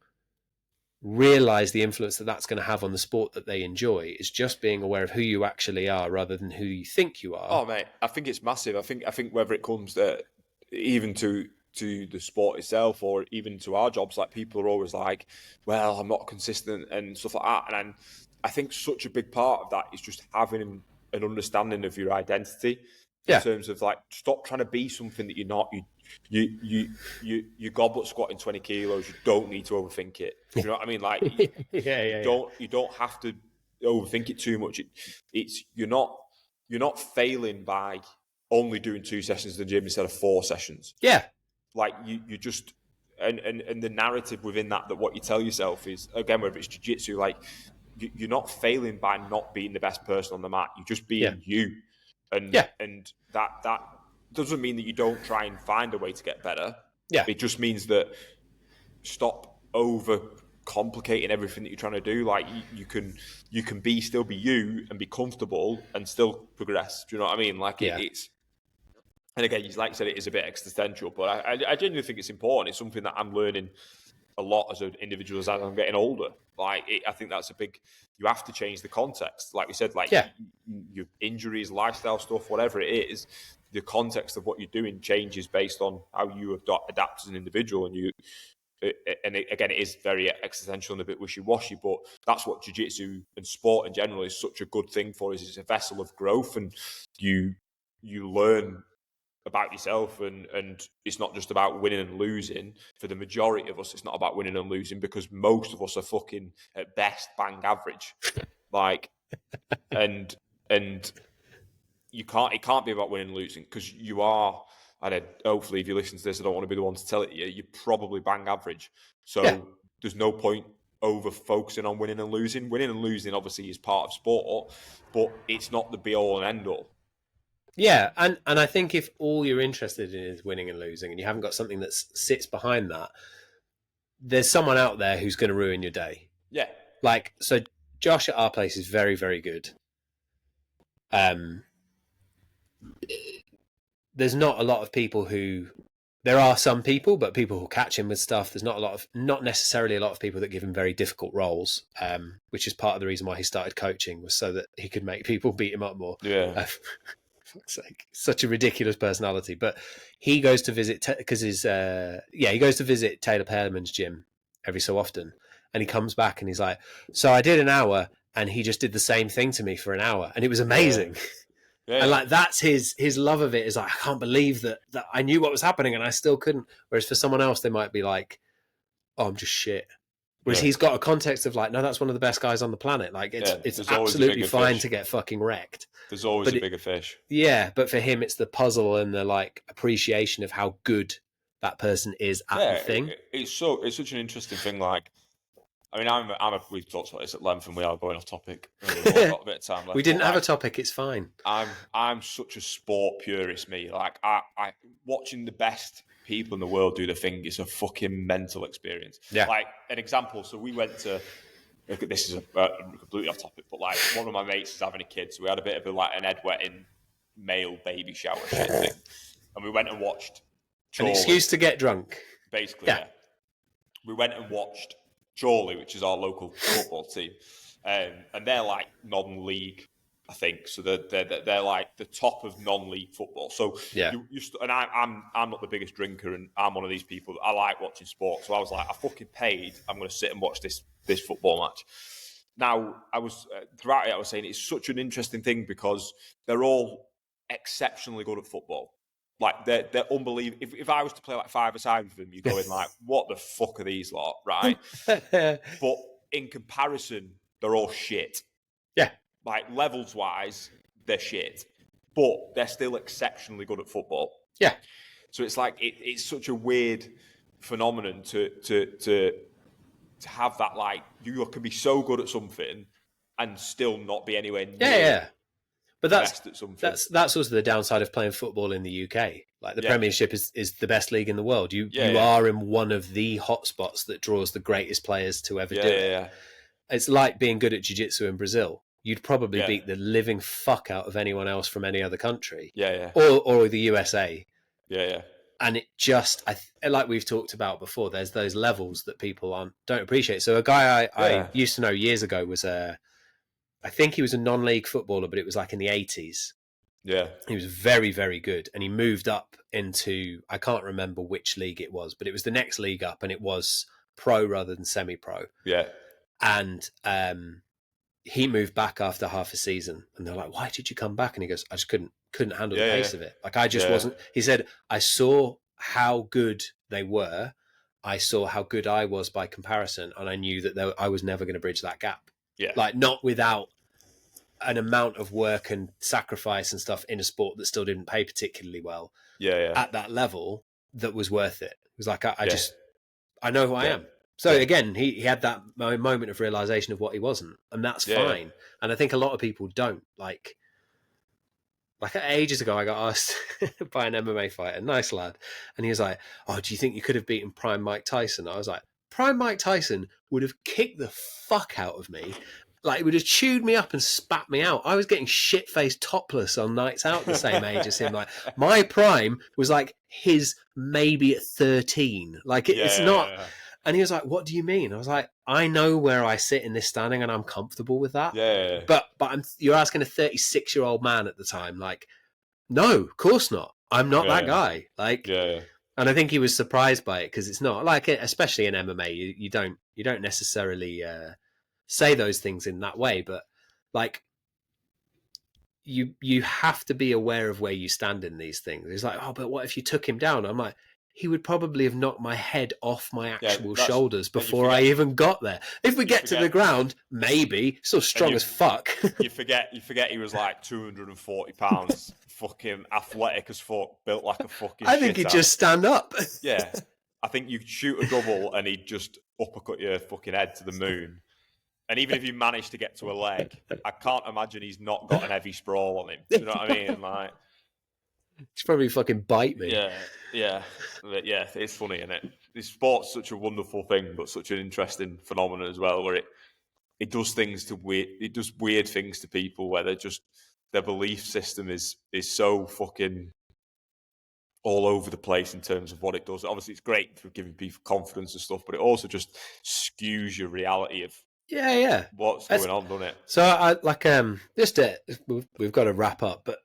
[SPEAKER 1] realize the influence that that's going to have on the sport that they enjoy. Is just being aware of who you actually are rather than who you think you are.
[SPEAKER 2] Oh mate, I think it's massive. I think whether it comes to even to the sport itself or even to our jobs, like people are always like, well, I'm not consistent and stuff like that. And I think such a big part of that is just having an understanding of your identity in terms of like, stop trying to be something that you're not. You goblet squatting 20 kilos. You don't need to overthink it. You know what I mean? Like, you don't have to overthink it too much. You're not failing by only doing 2 sessions in the gym instead of 4 sessions.
[SPEAKER 1] Yeah.
[SPEAKER 2] Like you just and the narrative within that what you tell yourself is, again, whether it's jiu-jitsu, like you're not failing by not being the best person on the mat. You're just being you, and that doesn't mean that you don't try and find a way to get better. Yeah, it just means that stop over complicating everything that you're trying to do. Like you can still be you and be comfortable and still progress. Do you know what I mean? Like it's. And again, like you said, it is a bit existential, but I genuinely think it's important. It's something that I'm learning a lot as an individual as I'm getting older. Like, I think that's a big. You have to change the context, like we said. Like, your injuries, lifestyle stuff, whatever it is, the context of what you're doing changes based on how you adapt as an individual. And again, it is very existential and a bit wishy-washy, but that's what jiu-jitsu and sport in general is such a good thing for. Is it's a vessel of growth, and you learn about yourself, and it's not just about winning and losing. For the majority of us, it's not about winning and losing, because most of us are fucking at best bang average. Like, and and it can't be about winning and losing, because you are. And hopefully, if you listen to this, I don't want to be the one to tell it to you. You're probably bang average,
[SPEAKER 1] Yeah.
[SPEAKER 2] so there's no point over focusing on winning and losing. Winning and losing obviously is part of sport, but it's not the be all and end all.
[SPEAKER 1] Yeah, and I think if all you're interested in is winning and losing, and you haven't got something that sits behind that, there's someone out there who's going to ruin your day.
[SPEAKER 2] Yeah,
[SPEAKER 1] Like, so Josh at our place is very, very good. There's not a lot of people who. There are some people, but people who catch him with stuff. There's not necessarily a lot of people that give him very difficult roles, which is part of the reason why he started coaching, was so that he could make people beat him up more.
[SPEAKER 2] yeah,
[SPEAKER 1] Fuck's sake, such a ridiculous personality. But he goes to visit because he goes to visit Taylor Pearlman's gym every so often, and he comes back and he's like, "So I did an hour, and he just did the same thing to me for an hour, and it was amazing."
[SPEAKER 2] yeah.
[SPEAKER 1] And like that's his love of it, is like, I can't believe that I knew what was happening and I still couldn't. Whereas for someone else, they might be like, "Oh, I'm just shit." Whereas he's got a context of like, "No, that's one of the best guys on the planet. Like, it's absolutely fine to get fucking wrecked.
[SPEAKER 2] There's always a bigger fish."
[SPEAKER 1] Yeah, but for him, it's the puzzle and the like appreciation of how good that person is at the thing.
[SPEAKER 2] It's such an interesting thing. Like, I mean, we've talked about this at length, and we are going off topic. We've got a bit of time left.
[SPEAKER 1] We didn't have a topic. It's fine.
[SPEAKER 2] I'm such a sport purist. Me, like, I watching the best people in the world do the thing is a fucking mental experience.
[SPEAKER 1] Yeah.
[SPEAKER 2] Like an example. So we went to. This is completely off topic, but like one of my mates is having a kid, so we had a bit of an Ed Wetting male baby shower shit thing, and we went and watched.
[SPEAKER 1] An excuse to get drunk.
[SPEAKER 2] Basically, yeah. We went and watched Chorley, which is our local football team, and they're like non-league, I think. So they're like the top of non-league football. So
[SPEAKER 1] yeah,
[SPEAKER 2] and I'm not the biggest drinker, and I'm one of these people that I like watching sport. So I was like, I fucking paid. I'm going to sit and watch this football match. Now I was throughout it, I was saying it's such an interesting thing because they're all exceptionally good at football. Like they're unbelievable. If I was to play like 5-a-side with them, you're going like, what the fuck are these lot, right? But in comparison, they're all shit.
[SPEAKER 1] Yeah.
[SPEAKER 2] Like levels wise, they're shit. But they're still exceptionally good at football.
[SPEAKER 1] Yeah.
[SPEAKER 2] So it's like it's such a weird phenomenon to have that, like you can be so good at something and still not be anywhere near.
[SPEAKER 1] Yeah. But
[SPEAKER 2] that's
[SPEAKER 1] also the downside of playing football in the UK. Like the Premiership is the best league in the world. You are in one of the hotspots that draws the greatest players to ever do it. Yeah. It's like being good at jiu-jitsu in Brazil. You'd probably beat the living fuck out of anyone else from any other country. Or the USA.
[SPEAKER 2] Yeah.
[SPEAKER 1] And it just, like we've talked about before, there's those levels that people don't appreciate. So a guy I used to know years ago was I think he was a non-league footballer, but it was like in the 80s.
[SPEAKER 2] Yeah.
[SPEAKER 1] He was very, very good. And he moved up into, I can't remember which league it was, but it was the next league up and it was pro rather than semi-pro.
[SPEAKER 2] Yeah.
[SPEAKER 1] And he moved back after half a season. And they're like, "Why did you come back?" And he goes, "I just couldn't handle the pace of it. Like I just wasn't." He said, "I saw how good they were. I saw how good I was by comparison. And I knew that I was never going to bridge that gap."
[SPEAKER 2] Yeah.
[SPEAKER 1] Like not without an amount of work and sacrifice and stuff in a sport that still didn't pay particularly well at that level that was worth it. It was like, I know who I am. So again, he had that moment of realization of what he wasn't, and that's fine. And I think a lot of people don't. Like ages ago, I got asked by an MMA fighter, nice lad, and he was like, "Oh, do you think you could have beaten Prime Mike Tyson?" I was like, Prime Mike Tyson would have kicked the fuck out of me. Like, it would have chewed me up and spat me out. I was getting shit-faced topless on nights out the same age as him. Like, my prime was like his maybe at 13. Like, it's not... Yeah. And he was like, "What do you mean?" I was like, "I know where I sit in this standing and I'm comfortable with that."
[SPEAKER 2] Yeah.
[SPEAKER 1] But you're asking a 36-year-old man at the time, like, no, of course not. I'm not that guy. Like...
[SPEAKER 2] Yeah.
[SPEAKER 1] And I think he was surprised by it because it's not like it, especially in MMA. You don't necessarily say those things in that way, but like you have to be aware of where you stand in these things. It's like, "Oh, but what if you took him down?" I'm like, he would probably have knocked my head off my
[SPEAKER 2] Yeah,
[SPEAKER 1] actual
[SPEAKER 2] that's
[SPEAKER 1] shoulders
[SPEAKER 2] and you
[SPEAKER 1] before I
[SPEAKER 2] forget
[SPEAKER 1] even got there. If we
[SPEAKER 2] you
[SPEAKER 1] get to the
[SPEAKER 2] forget
[SPEAKER 1] ground, maybe still
[SPEAKER 2] and
[SPEAKER 1] strong as fuck.
[SPEAKER 2] you forget he was like 240 pounds, fucking athletic as fuck, built like a fucking
[SPEAKER 1] I think
[SPEAKER 2] shit
[SPEAKER 1] he'd
[SPEAKER 2] house.
[SPEAKER 1] just stand up.
[SPEAKER 2] Yeah, I think you shoot a double and he'd just uppercut your fucking head to the moon. And even if you manage to get to a leg, I can't imagine he's not got an heavy sprawl on him. Do you know what I mean? Like,
[SPEAKER 1] He'd probably fucking bite me.
[SPEAKER 2] yeah, it's funny, isn't it? This sport's such a wonderful thing, but such an interesting phenomenon as well, where it does things to weird, it does weird things to people where they're just their belief system is so fucking all over the place in terms of what it does. Obviously, it's great for giving people confidence and stuff, but it also just skews your reality of
[SPEAKER 1] Yeah.
[SPEAKER 2] what's going on, doesn't it?
[SPEAKER 1] So I like just we've got to wrap up, but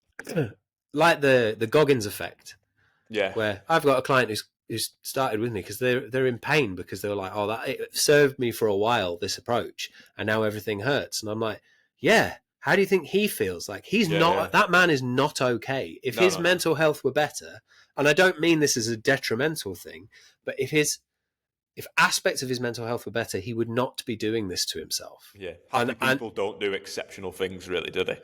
[SPEAKER 1] like the Goggins effect,
[SPEAKER 2] Yeah,
[SPEAKER 1] where I've got a client who's started with me because they're in pain because they were like, oh, that it served me for a while, this approach, and now everything hurts, and I'm like, yeah. How do you think he feels? Like he's not.
[SPEAKER 2] yeah.
[SPEAKER 1] That man is not okay. If his mental health were better, and I don't mean this as a detrimental thing, but if aspects of his mental health were better, he would not be doing this to himself.
[SPEAKER 2] Yeah, happy people don't do exceptional things, really, do they?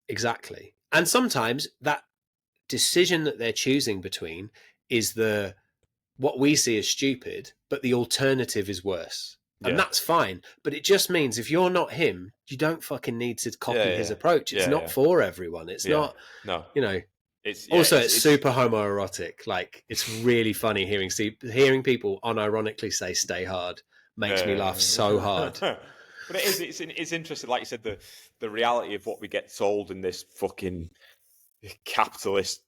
[SPEAKER 1] Exactly. And sometimes that decision that they're choosing between is what we see as stupid, but the alternative is worse. And that's fine. But it just means if you're not him, you don't fucking need to copy his approach. It's not for everyone. It's not,
[SPEAKER 2] no.
[SPEAKER 1] It's super homoerotic. Like, it's really funny hearing people unironically say "stay hard" makes me laugh so hard.
[SPEAKER 2] But it's interesting, like you said, the reality of what we get told in this fucking capitalist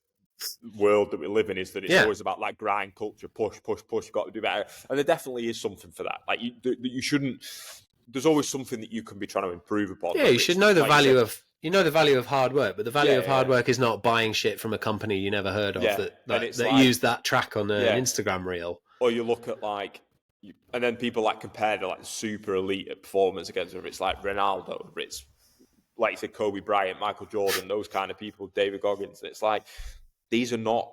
[SPEAKER 2] world that we live in is that it's always about like grind culture, push, you've got to do better. And there definitely is something for that. Like you shouldn't. There's always something that you can be trying to improve upon.
[SPEAKER 1] Yeah, you should know the value of. You know the value of hard work, but the value of hard work is not buying shit from a company you never heard of that used that track on an Instagram reel.
[SPEAKER 2] Or you look at and then people like compare the like super elite at performance against whether it's like Ronaldo, whether it's like you said Kobe Bryant, Michael Jordan, those kind of people, David Goggins. It's like these are not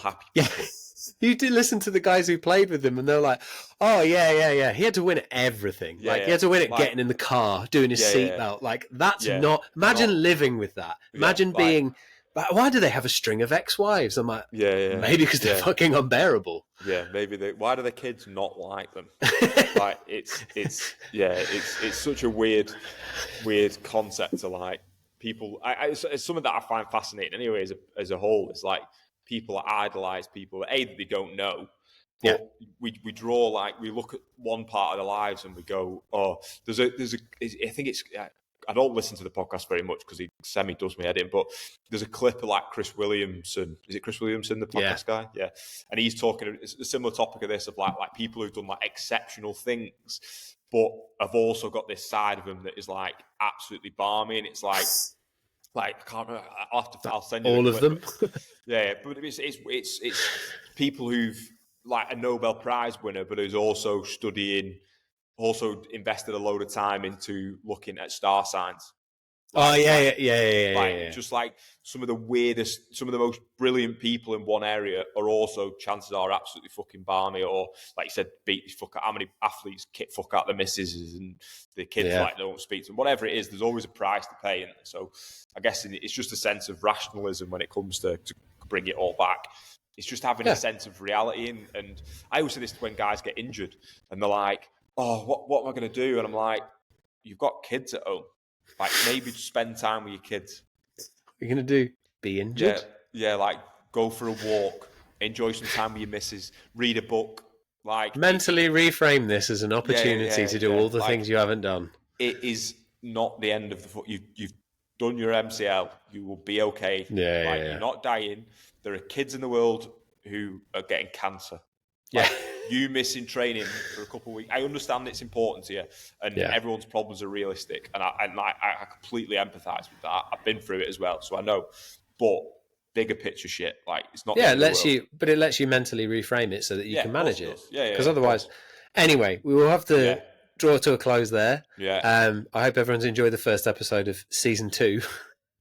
[SPEAKER 2] happy people.
[SPEAKER 1] Yeah. You did listen to the guys who played with him, and they're like, "Oh yeah. He had to win at everything. He had to win at getting in the car, doing his seatbelt. Like that's not. Imagine living with that. Imagine being. Why do they have a string of ex-wives? I'm like, maybe because they're fucking unbearable.
[SPEAKER 2] Yeah, maybe why do the kids not like them? Like it's such a weird concept to like people. It's something that I find fascinating anyway as a whole. It's like people idolize people that they don't know. But we draw we look at one part of their lives and we go, oh, there's a I think it's. I don't listen to the podcast very much because he does my head in, but there's a clip of like Chris Williamson. Is it Chris Williamson, the podcast guy? Yeah. And he's talking, it's a similar topic of this of like people who've done like exceptional things, but have also got this side of them that is like absolutely balmy. And it's like I can't remember. I'll send you
[SPEAKER 1] all of them.
[SPEAKER 2] Yeah. But it's people who've like a Nobel Prize winner, but who's also also invested a load of time into looking at star signs. Just like some of the weirdest, some of the most brilliant people in one area are also, chances are, absolutely fucking balmy, or like you said, how many athletes fuck out the misses and the kids don't speak to them. Whatever it is, there's always a price to pay. And so I guess it's just a sense of rationalism when it comes to bring it all back. It's just having a sense of reality. And I always say this when guys get injured and they're like, oh, what am I going to do? And I'm like, you've got kids at home. Like, maybe just spend time with your kids.
[SPEAKER 1] What are you going to do? Be injured?
[SPEAKER 2] Yeah, like, go for a walk, enjoy some time with your missus, read a book. Like,
[SPEAKER 1] mentally reframe this as an opportunity to do all the things you haven't done.
[SPEAKER 2] It is not the end of the foot. You've done your MCL. You will be okay. You're not dying. There are kids in the world who are getting cancer. You missing training for a couple of weeks. I understand it's important to you, and everyone's problems are realistic, and I completely empathise with that. I've been through it as well, so I know. But bigger picture shit, like it's not. Yeah,
[SPEAKER 1] it lets you mentally reframe it so that you can manage it. Because otherwise, anyway, we will have to draw to a close there. I hope everyone's enjoyed the first episode of season 2,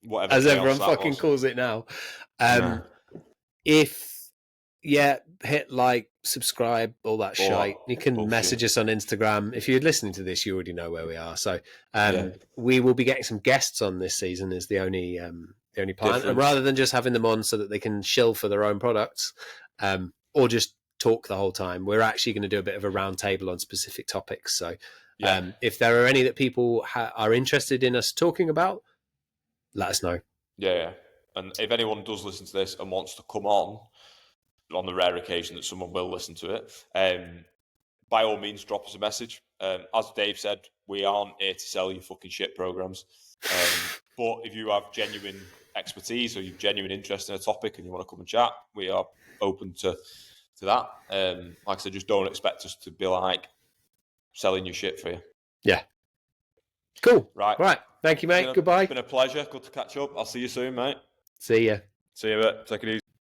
[SPEAKER 2] whatever,
[SPEAKER 1] as everyone fucking calls it now. If Yeah, hit like, subscribe, all that shite.
[SPEAKER 2] All
[SPEAKER 1] You
[SPEAKER 2] that
[SPEAKER 1] can
[SPEAKER 2] bullshit.
[SPEAKER 1] message us on Instagram. If you're listening to this, you already know where we are. So
[SPEAKER 2] Yeah.
[SPEAKER 1] we will be getting some guests on this season. Is the only plan, and
[SPEAKER 2] Difference.
[SPEAKER 1] rather than just having them on so that they can shill for their own products, or just talk the whole time, we're actually going to do a bit of a round table on specific topics. So
[SPEAKER 2] Yeah.
[SPEAKER 1] if there are any that people are interested in us talking about, let us know.
[SPEAKER 2] Yeah. And if anyone does listen to this and wants to come on the rare occasion that someone will listen to it, by all means, drop us a message. As Dave said, we aren't here to sell you fucking shit programs. But if you have genuine expertise or you've genuine interest in a topic and you want to come and chat, we are open to that. Like I said, just don't expect us to be like selling you shit for you.
[SPEAKER 1] Yeah. Cool.
[SPEAKER 2] Right.
[SPEAKER 1] Thank you, mate. Goodbye.
[SPEAKER 2] It's been a pleasure. Good to catch up. I'll see you soon, mate.
[SPEAKER 1] See ya.
[SPEAKER 2] See you, mate. Take it easy.